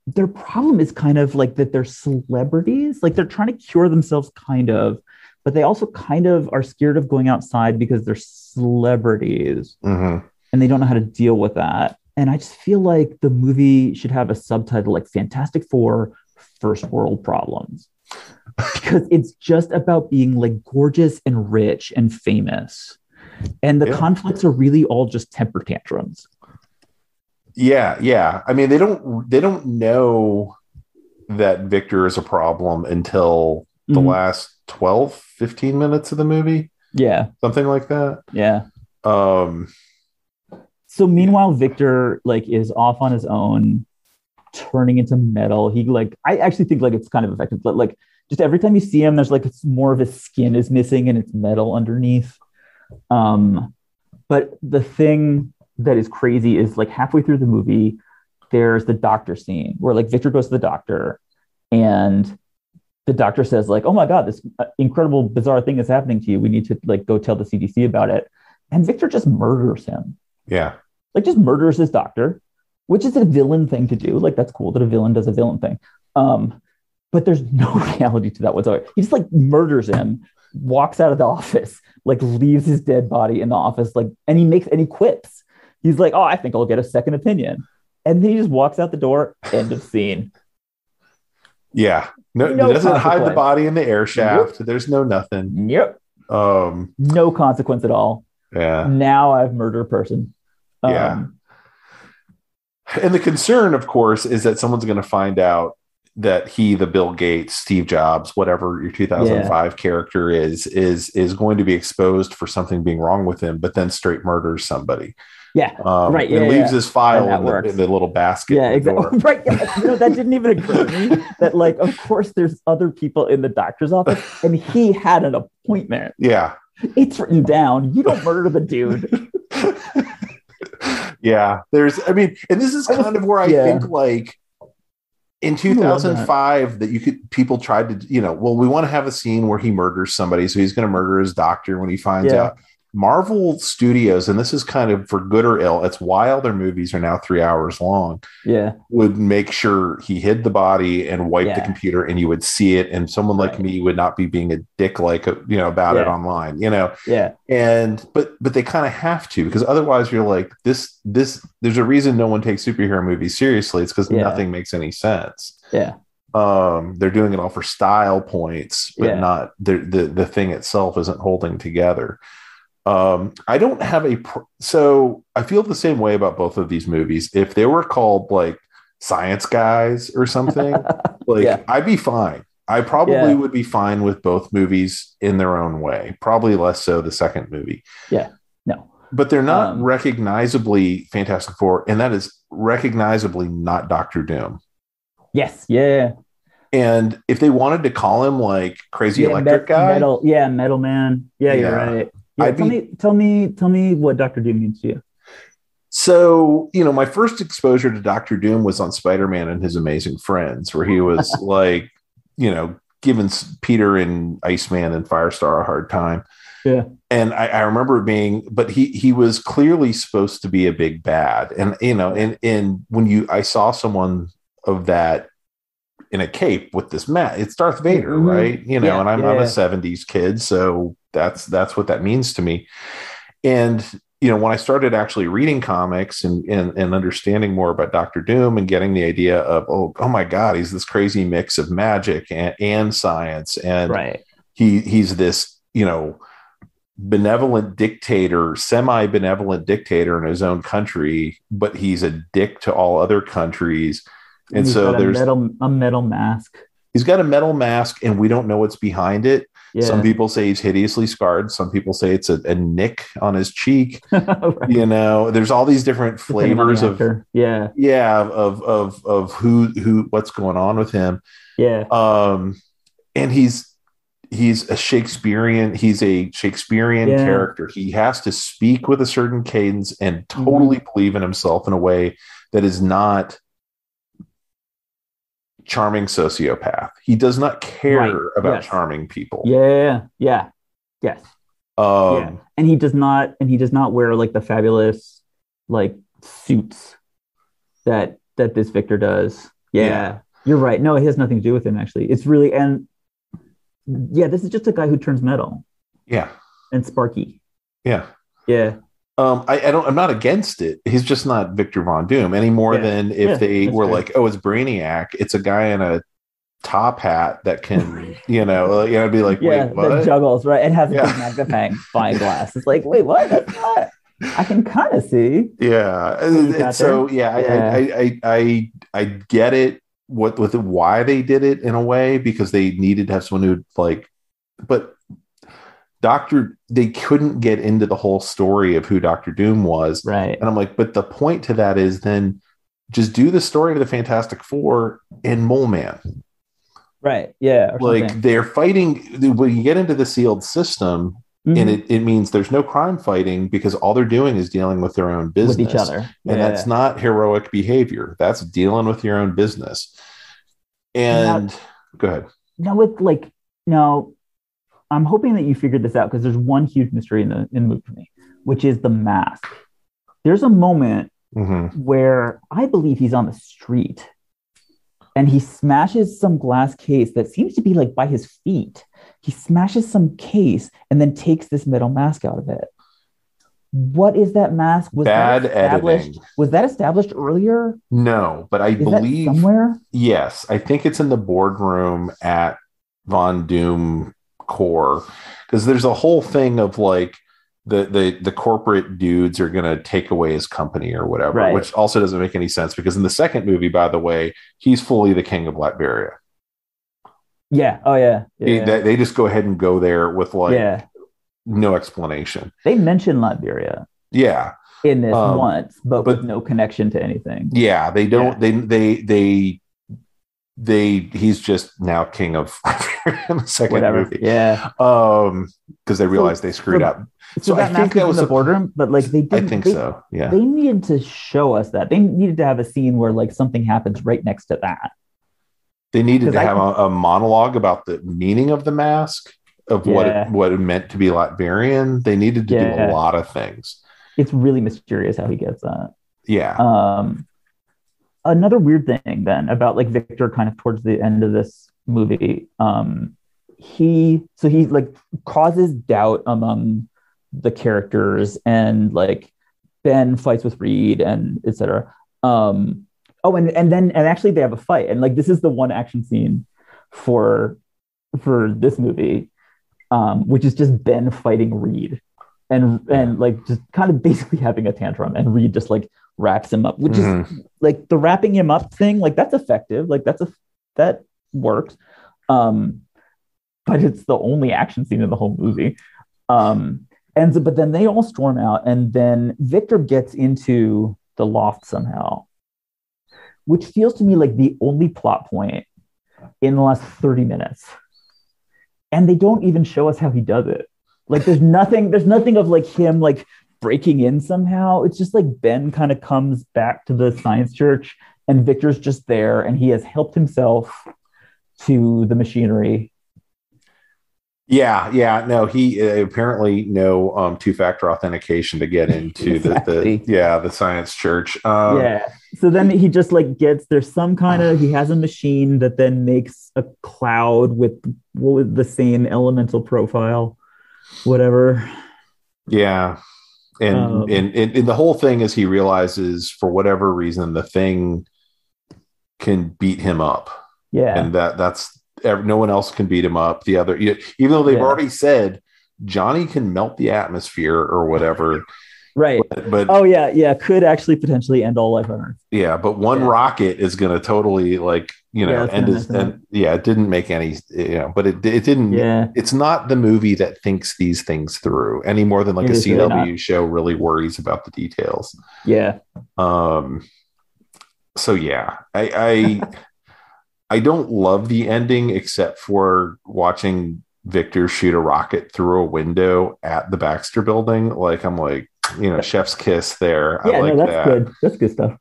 their problem is kind of like that they're celebrities, like they're trying to cure themselves, kind of, but they also kind of are scared of going outside because they're celebrities, mm-hmm. and they don't know how to deal with that. And I just feel like the movie should have a subtitle like Fantastic Four First World Problems, because it's just about being like gorgeous and rich and famous. And the conflicts are really all just temper tantrums. Yeah. I mean, they don't know that Victor is a problem until the last 12, 15 minutes of the movie. Yeah. Something like that. Yeah. So meanwhile, Victor like is off on his own, turning into metal. He like, I actually think like it's kind of effective, but like just every time you see him, there's like more of his skin is missing and it's metal underneath. But the thing that is crazy is like halfway through the movie, there's the doctor scene where like Victor goes to the doctor and the doctor says like, oh my God, this incredible, bizarre thing is happening to you. We need to like go tell the CDC about it. And Victor just murders him. Yeah. Like just murders his doctor, which is a villain thing to do. Like that's cool that a villain does a villain thing. But there's no reality to that whatsoever. He just like murders him, walks out of the office, like leaves his dead body in the office, like, and he quips. He's like, oh, I think I'll get a second opinion. And he just walks out the door, end of scene. Yeah. No, it doesn't hide the body in the air shaft. Yep. There's no nothing. Yep. No consequence at all. Yeah. Now I've murdered a person. Yeah. And the concern, of course, is that someone's going to find out that he, the Bill Gates, Steve Jobs, whatever your 2005 character is going to be exposed for something being wrong with him, but then straight murders somebody. Yeah. Right. And leaves his file in the little basket. Yeah, exactly. Right. Yeah. That didn't even occur to me that, like, of course, there's other people in the doctor's office and he had an appointment. Yeah. It's written down. You don't murder the dude. Yeah. And this is kind of where I think, like, in 2005 that people tried to, we want to have a scene where he murders somebody. So he's going to murder his doctor when he finds out. Marvel Studios, and this is kind of for good or ill, it's why all their movies are now 3 hours long. Yeah. Would make sure he hid the body and wiped the computer and you would see it. And someone like me would not be being a dick about it online, Yeah. And, but they kind of have to, because otherwise you're like, this, there's a reason no one takes superhero movies seriously. It's because nothing makes any sense. Yeah. They're doing it all for style points, but not the thing itself isn't holding together. I don't have so I feel the same way about both of these movies. If they were called like Science Guys or something, I'd be fine. I probably would be fine with both movies in their own way. Probably less so the second movie. Yeah. No. But they're not recognizably Fantastic Four, and that is recognizably not Doctor Doom. Yes. Yeah. And if they wanted to call him like Crazy Electric Guy, Metal Man. Yeah, you're right. Yeah, tell me what Doctor Doom means to you. So, my first exposure to Doctor Doom was on Spider-Man and His Amazing Friends, where he was like, giving Peter and Iceman and Firestar a hard time. Yeah. And I remember but he was clearly supposed to be a big bad. And, and when I saw someone of that in a cape with this mat, it's Darth Vader, right? And I'm a 70s kid, so that's what that means to me. And when I started actually reading comics and understanding more about Doctor Doom and getting the idea of oh my God, he's this crazy mix of magic and science, and he's this benevolent dictator, semi-benevolent dictator in his own country, but he's a dick to all other countries. And so there's a metal mask. He's got a metal mask, and we don't know what's behind it. Yeah. Some people say he's hideously scarred. Some people say it's a nick on his cheek. There's all these different flavors of who what's going on with him. Yeah. And he's a Shakespearean character. He has to speak with a certain cadence and totally believe in himself in a way that is not charming sociopath. He does not care about Yes. charming people. Yeah. Yes. Yeah. And he does not wear like the fabulous like suits that this Victor does. Yeah. You're right. No, it has nothing to do with him actually. It's really, and yeah, this is just a guy who turns metal. Yeah. And Sparky. Yeah. Yeah. I'm not against it. He's just not Victor Von Doom any more than if they were fair. like, oh, it's Brainiac. It's a guy in a top hat that can, I'd be like, wait, what? That juggles, right? It has a big magnifying glass. It's like, wait, what? That's not. I can kind of see. Yeah. And so I get it. With why they did it in a way, because they needed to have someone who but they couldn't get into the whole story of who Dr. Doom was. Right. And I'm like, but the point to that is then just do the story of the Fantastic Four in Mole Man. Right. Yeah. They're fighting when you get into the sealed system, and it means there's no crime fighting because all they're doing is dealing with their own business. With each other. Yeah. And that's not heroic behavior. That's dealing with your own business. And go ahead. Now, I'm hoping that you figured this out because there's one huge mystery in the movie for me, which is the mask. There's a moment where I believe he's on the street and he smashes some glass case that seems to be like by his feet. He smashes some case and then takes this metal mask out of it. What is that mask? Was Bad that established? editing. Was that established earlier? No, but I believe somewhere. Yes, I think it's in the boardroom at Von Doom Corps, because there's a whole thing of like the corporate dudes are going to take away his company or whatever, right. Which also doesn't make any sense because in the second movie, by the way, he's fully the king of Latveria. Yeah. Oh yeah. They just go ahead and go there with no explanation. They mention Latveria. Yeah. In this once, but with no connection to anything. Yeah, they don't. Yeah. He's just now king of in the second movie. Yeah. Because they realized they screwed up. So I think that was the boardroom, but like they didn't. I think so. Yeah. They needed to show us that. They needed to have a scene where like something happens right next to that. They needed to have a monologue about the meaning of the mask, of what it meant to be Latvian. They needed to do a lot of things. It's really mysterious how he gets that. Yeah. Another weird thing then about like Victor kind of towards the end of this movie, he like causes doubt among the characters, and like Ben fights with Reed and etc. And actually they have a fight, and like this is the one action scene for this movie, which is just Ben fighting Reed and like just kind of basically having a tantrum, and Reed just like wraps him up, which is like the wrapping him up thing, like that's effective, like that works, but it's the only action scene in the whole movie. But then they all storm out, and then Victor gets into the loft somehow, which feels to me like the only plot point in the last 30 minutes. And they don't even show us how he does it. Like there's nothing of like him like breaking in somehow. It's just like Ben kind of comes back to the science church and Victor's just there and he has helped himself to the machinery. Yeah. No, he apparently no two-factor authentication to get into exactly. the science church. So then he just like there's some kind of, he has a machine that then makes a cloud with the same elemental profile, whatever. Yeah. And the whole thing is he realizes for whatever reason, the thing can beat him up. Yeah. And that's, no one else can beat him up. The other, even though they've already said Johnny can melt the atmosphere or whatever, right? But could actually potentially end all life on Earth. Yeah, but one rocket is going to totally it didn't make any, but it didn't. Yeah. It's not the movie that thinks these things through any more than like a CW show really worries about the details. Yeah. So yeah, I don't love the ending except for watching Victor shoot a rocket through a window at the Baxter building. Like I'm like, chef's kiss there. Yeah, I like that's that. good. That's good stuff.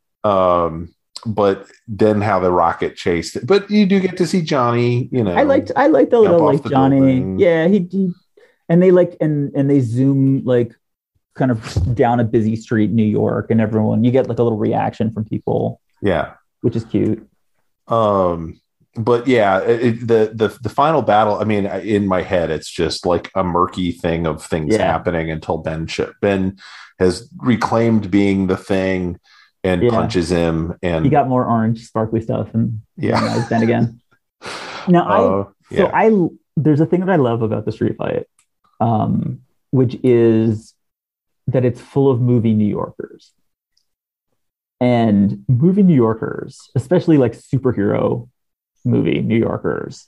but then how the rocket chased it. But you do get to see Johnny, I liked the little like Johnny. Building. Yeah, he and they like and they zoom like kind of down a busy street in New York, and you get like a little reaction from people. Yeah, which is cute. But yeah, the final battle. I mean, in my head, it's just like a murky thing of things happening until Ben has reclaimed being the Thing and punches him, and he got more orange sparkly stuff, and Ben again. Now, there's a thing that I love about the street fight, which is that it's full of movie New Yorkers. And movie New Yorkers, especially like superhero movie New Yorkers,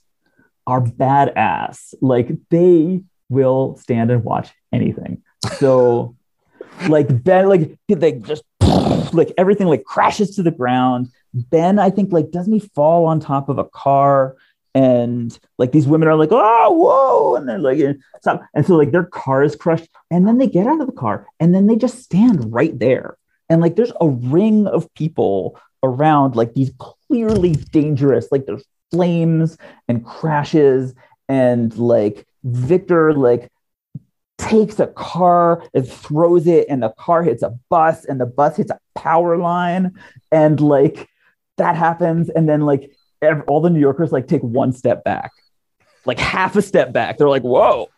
are badass. Like they will stand and watch anything. So like Ben, like they just like everything like crashes to the ground. Ben, I think like doesn't he fall on top of a car? And like these women are like, oh, whoa, and they're like, stop. And so like their car is crushed, and then they get out of the car, and then they just stand right there. And like there's a ring of people around, like these clearly dangerous, like there's flames and crashes, and like Victor like takes a car and throws it, and the car hits a bus, and the bus hits a power line, and like that happens, and then like all the New Yorkers like take one step back, like half a step back. They're like, whoa.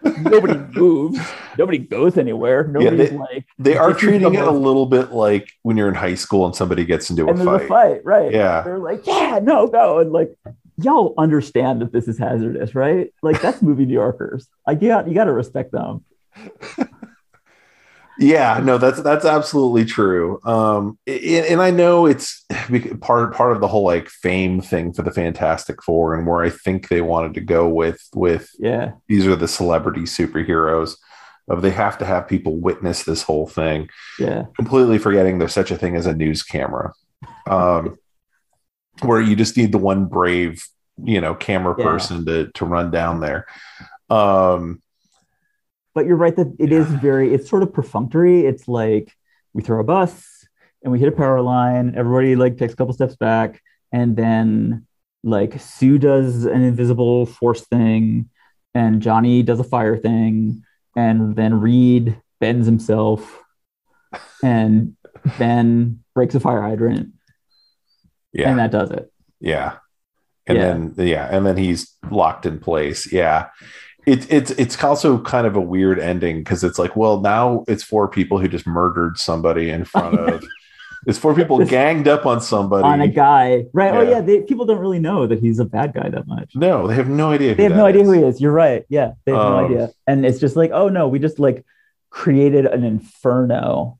Nobody moves. Nobody goes anywhere. Nobody's they are treating it a little bit like when you're in high school and somebody gets into a fight, right? Yeah, they're like, yeah, no, go, and like, y'all understand that this is hazardous, right? Like that's movie New Yorkers. Like you got to respect them. Yeah, no, that's absolutely true. And I know it's part of the whole like fame thing for the Fantastic Four, and where I think they wanted to go with these are the celebrity superheroes of they have to have people witness this whole thing. Yeah, completely forgetting there's such a thing as a news camera, where you just need the one brave camera person to run down there. But you're right that it's sort of perfunctory. It's like we throw a bus and we hit a power line. Everybody like takes a couple steps back, and then like Sue does an invisible force thing, and Johnny does a fire thing, and then Reed bends himself, and Ben breaks a fire hydrant. Yeah, and that does it. Yeah, and then he's locked in place. Yeah. It's also kind of a weird ending because it's like, well, now it's 4 people who just murdered somebody in front of. It's 4 people ganged up on somebody, on a guy, right? Yeah. Oh yeah, people don't really know that he's a bad guy that much. No, they have no idea. They have no idea who he is. You're right. Yeah, they have no idea, and it's just like, oh no, we just like created an inferno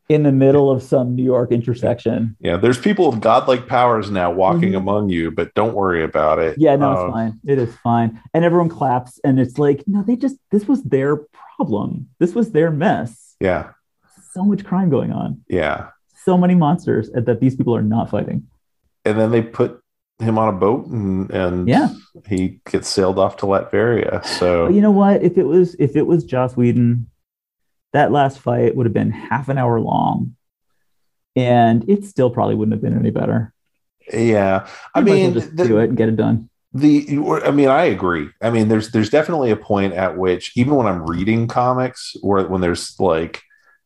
in the middle of some New York intersection. Yeah, there's people with godlike powers now walking among you, but don't worry about it. Yeah, no, it's fine. It is fine. And everyone claps, and it's like, no, this was their problem. This was their mess. Yeah. So much crime going on. Yeah. So many monsters that these people are not fighting. And then they put him on a boat, and he gets sailed off to Latveria. So but you know what? If it was Joss Whedon, that last fight would have been half an hour long, and it still probably wouldn't have been any better. Yeah, I mean, just do it and get it done. I agree. I mean, there's definitely a point at which, even when I'm reading comics, when there's like,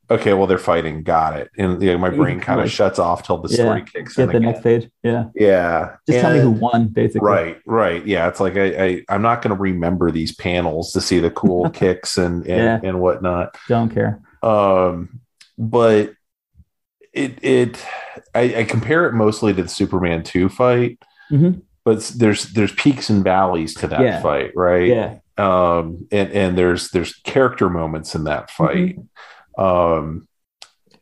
okay, well, they're fighting, got it, and my brain kind of shuts off till the story kicks in. Get the next page. Yeah. Just tell me who won, basically. Right. Yeah, it's like I'm not going to remember these panels to see the cool kicks and whatnot. Don't care. But I compare it mostly to the Superman 2 fight, but there's peaks and valleys to that fight, right? Yeah. And there's character moments in that fight. And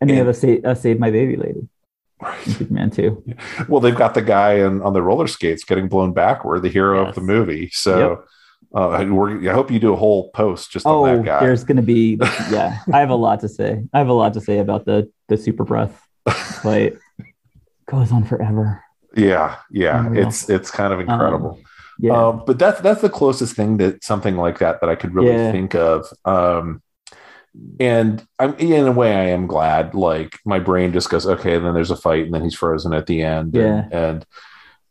they have a Save My Baby lady. Right. Superman 2. Well, they've got the guy on the roller skates getting blown backward, the hero of the movie. So I hope you do a whole post just on that guy. There's going to be, I have a lot to say. I have a lot to say about the super breath fight. Goes on forever. Yeah. It's kind of incredible. But that's the closest thing that something like that I could really think of. And I'm in a way I am glad. Like my brain just goes, okay, then there's a fight, and then he's frozen at the end. Yeah. And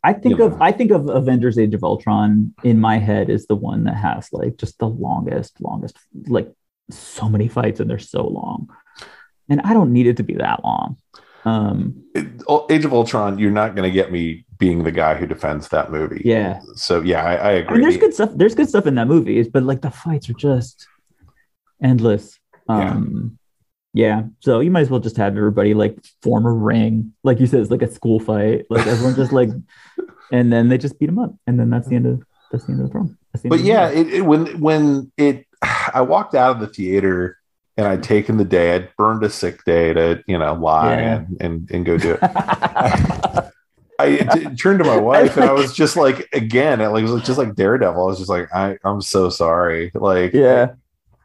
I think of Avengers Age of Ultron in my head is the one that has like just the longest, like so many fights, and they're so long. And I don't need it to be that long. Age of Ultron, you're not going to get me being the guy who defends that movie. Yeah. So yeah, I agree. I mean, there's good stuff. There's good stuff in that movie, but like the fights are just endless. Yeah. So you might as well just have everybody like form a ring, like you said, it's like a school fight. Like everyone just like, and then they just beat them up, and then that's the end of the film. But yeah, I walked out of the theater. And I'd taken the day, I'd burned a sick day to, lie and go do it. I turned to my wife and I was just like, again, it was just like Daredevil. I was just like, I'm so sorry. Like,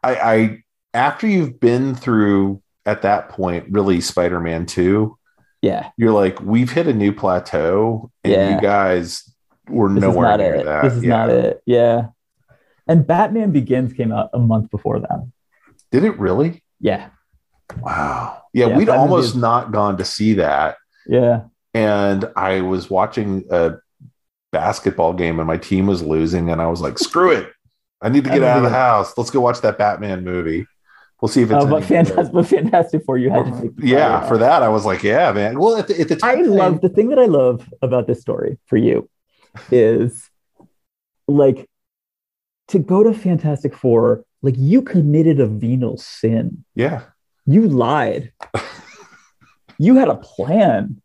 I after you've been through at that point, really Spider-Man 2, you're like, we've hit a new plateau and you guys were nowhere near that. This is not it. Yeah. And Batman Begins came out a month before that. Did it really? Yeah. Wow. Yeah, we'd almost not gone to see that. Yeah. And I was watching a basketball game and my team was losing, and I was like, screw it. I need to get out of the house. Let's go watch that Batman movie. We'll see if it's Fantastic Four you had to take. Yeah, for that I was like, yeah, man. Well, at the time, the thing that I love about this story for you is like to go to Fantastic Four. Like you committed a venal sin. Yeah. You lied. You had a plan.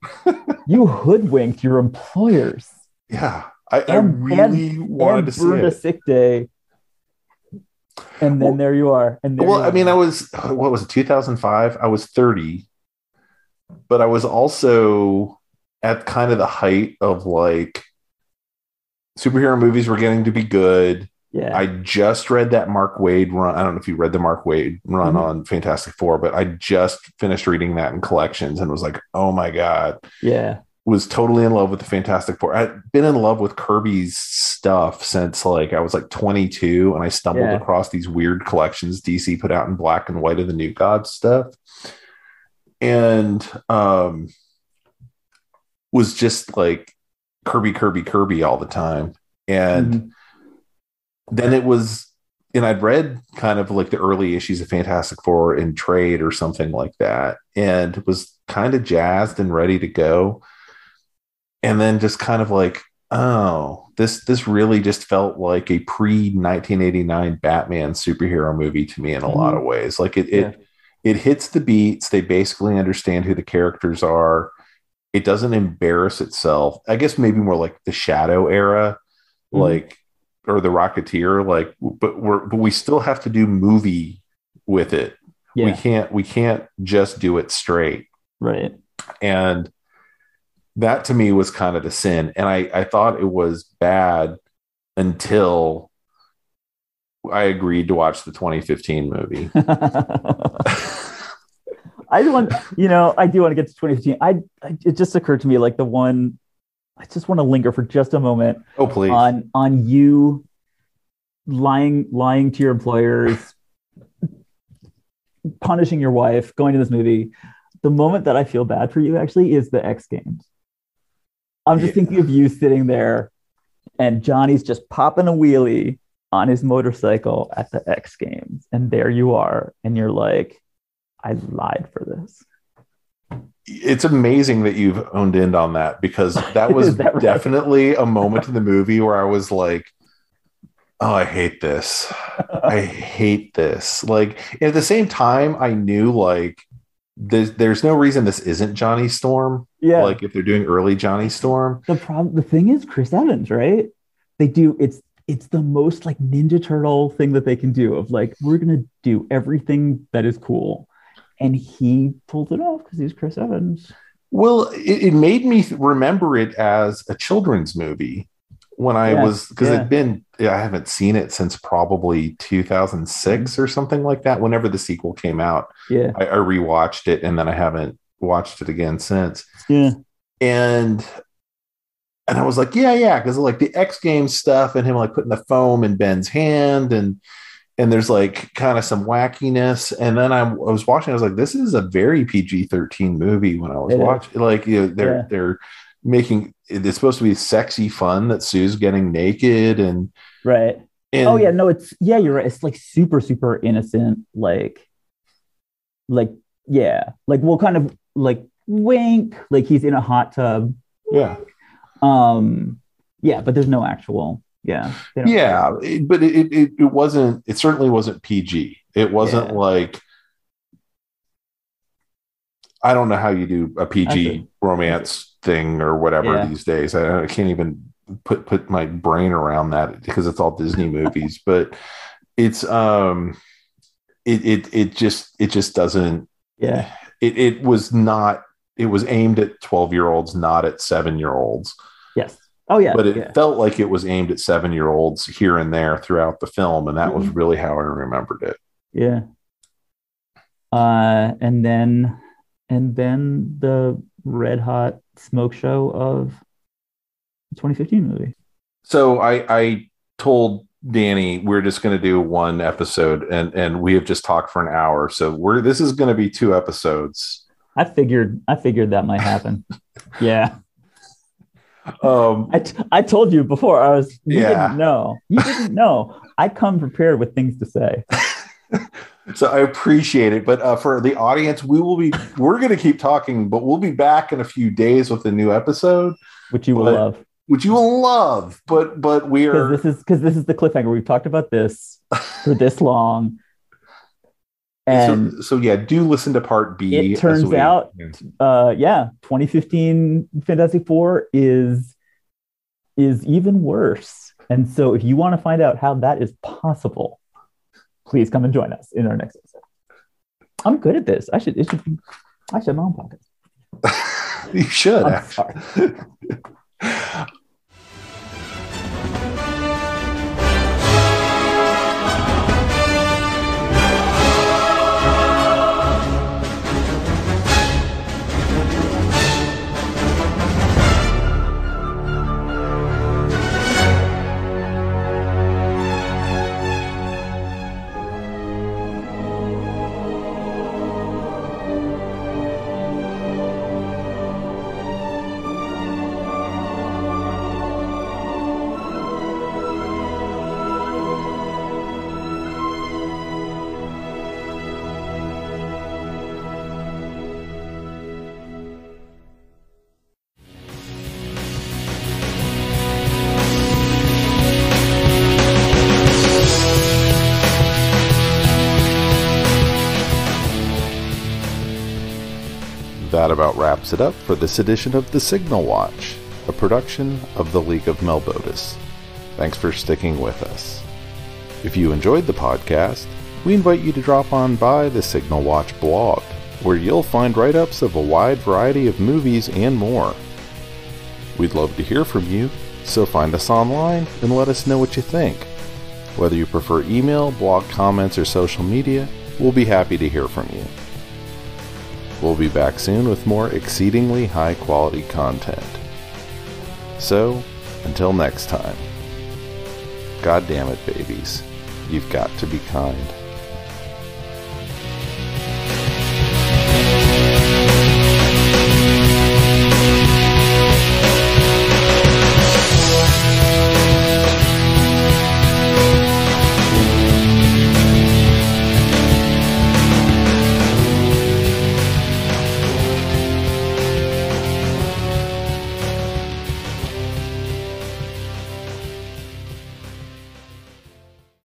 You hoodwinked your employers. Yeah. I really wanted to see it. A sick day. And then there you are. And I mean, I was, what was it, 2005? I was 30. But I was also at kind of the height of like superhero movies were getting to be good. Yeah. I just read that Mark Waid run. I don't know if you read the Mark Waid run on Fantastic Four, but I just finished reading that in collections and was like, oh my God. Yeah. Was totally in love with the Fantastic Four. I'd been in love with Kirby's stuff since like I was like 22, and I stumbled across these weird collections DC put out in black and white of the New Gods stuff. And was just like Kirby all the time. And then it was, and I'd read kind of like the early issues of Fantastic Four in trade or something like that, and was kind of jazzed and ready to go. And then just kind of like, oh, this really just felt like a pre-1989 Batman superhero movie to me in a lot of ways. Like it hits the beats. They basically understand who the characters are. It doesn't embarrass itself. I guess maybe more like the Shadow era, like, or the Rocketeer, like, but we still have to do movie with it. Yeah. We can't just do it straight. Right. And that to me was kind of the sin. And I thought it was bad until I agreed to watch the 2015 movie. I do want to get to 2015. It just occurred to me, like the one, I just want to linger for just a moment. Oh, please. On you lying to your employers, punishing your wife, going to this movie. The moment that I feel bad for you actually is the X Games. I'm just thinking of you sitting there and Johnny's just popping a wheelie on his motorcycle at the X Games. And there you are. And you're like, I lied for this. It's amazing that you've owned in on that, because that was right? Definitely a moment in the movie where I was like, oh, I hate this. I hate this. Like, at the same time, I knew like there's no reason this isn't Johnny Storm. Yeah. Like if they're doing early Johnny Storm. The thing is Chris Evans, right? It's the most like Ninja Turtle thing that they can do of like, we're going to do everything that is cool. And he pulled it off because he's Chris Evans. Well, it made me remember it as a children's movie when I was, because I haven't seen it since probably 2006 or something like that. Whenever the sequel came out, I rewatched it, and then I haven't watched it again since. Yeah. And I was like, because like the X Games stuff and him like putting the foam in Ben's hand, and and there's like kind of some wackiness. And then I was watching, I was like, this is a very PG-13 movie when I was watching. Like, they're making it's supposed to be sexy fun that Sue's getting naked and right. And, oh yeah, no, you're right. It's like super, super innocent, like we'll kind of like wink, like he's in a hot tub. Yeah. Yeah, but there's no actual. Yeah. But it wasn't. It certainly wasn't PG. It wasn't like. I don't know how you do a PG romance thing or whatever these days. I can't even put my brain around that because it's all Disney movies. But it's it just doesn't. Yeah. It was not. It was aimed at 12-year-olds, not at 7-year-olds. Yes. Oh yeah. But it felt like it was aimed at 7-year-olds here and there throughout the film, and that was really how I remembered it. Yeah. And then the red hot smoke show of the 2015 movie. So I told Danny we're just going to do one episode, and we have just talked for an hour. So this is going to be 2 episodes. I figured that might happen. Yeah. I told you before. You didn't know. You didn't know. I come prepared with things to say. So I appreciate it. But for the audience, we're going to keep talking, but we'll be back in a few days with a new episode, which you will love. Which you will love. But we are because this is the cliffhanger. We've talked about this for this long. And so do listen to part B. It turns out, 2015 Fantastic Four is even worse. And so if you want to find out how that is possible, please come and join us in our next episode. I'm good at this. I should have my own podcast. You should, actually. That about wraps it up for this edition of The Signal Watch, a production of the League of Melbotus. Thanks for sticking with us. If you enjoyed the podcast, we invite you to drop on by the Signal Watch blog, where you'll find write-ups of a wide variety of movies and more. We'd love to hear from you, so find us online and let us know what you think. Whether you prefer email, blog comments, or social media, we'll be happy to hear from you. We'll be back soon with more exceedingly high-quality content. So, until next time, God damn it, babies, you've got to be kind.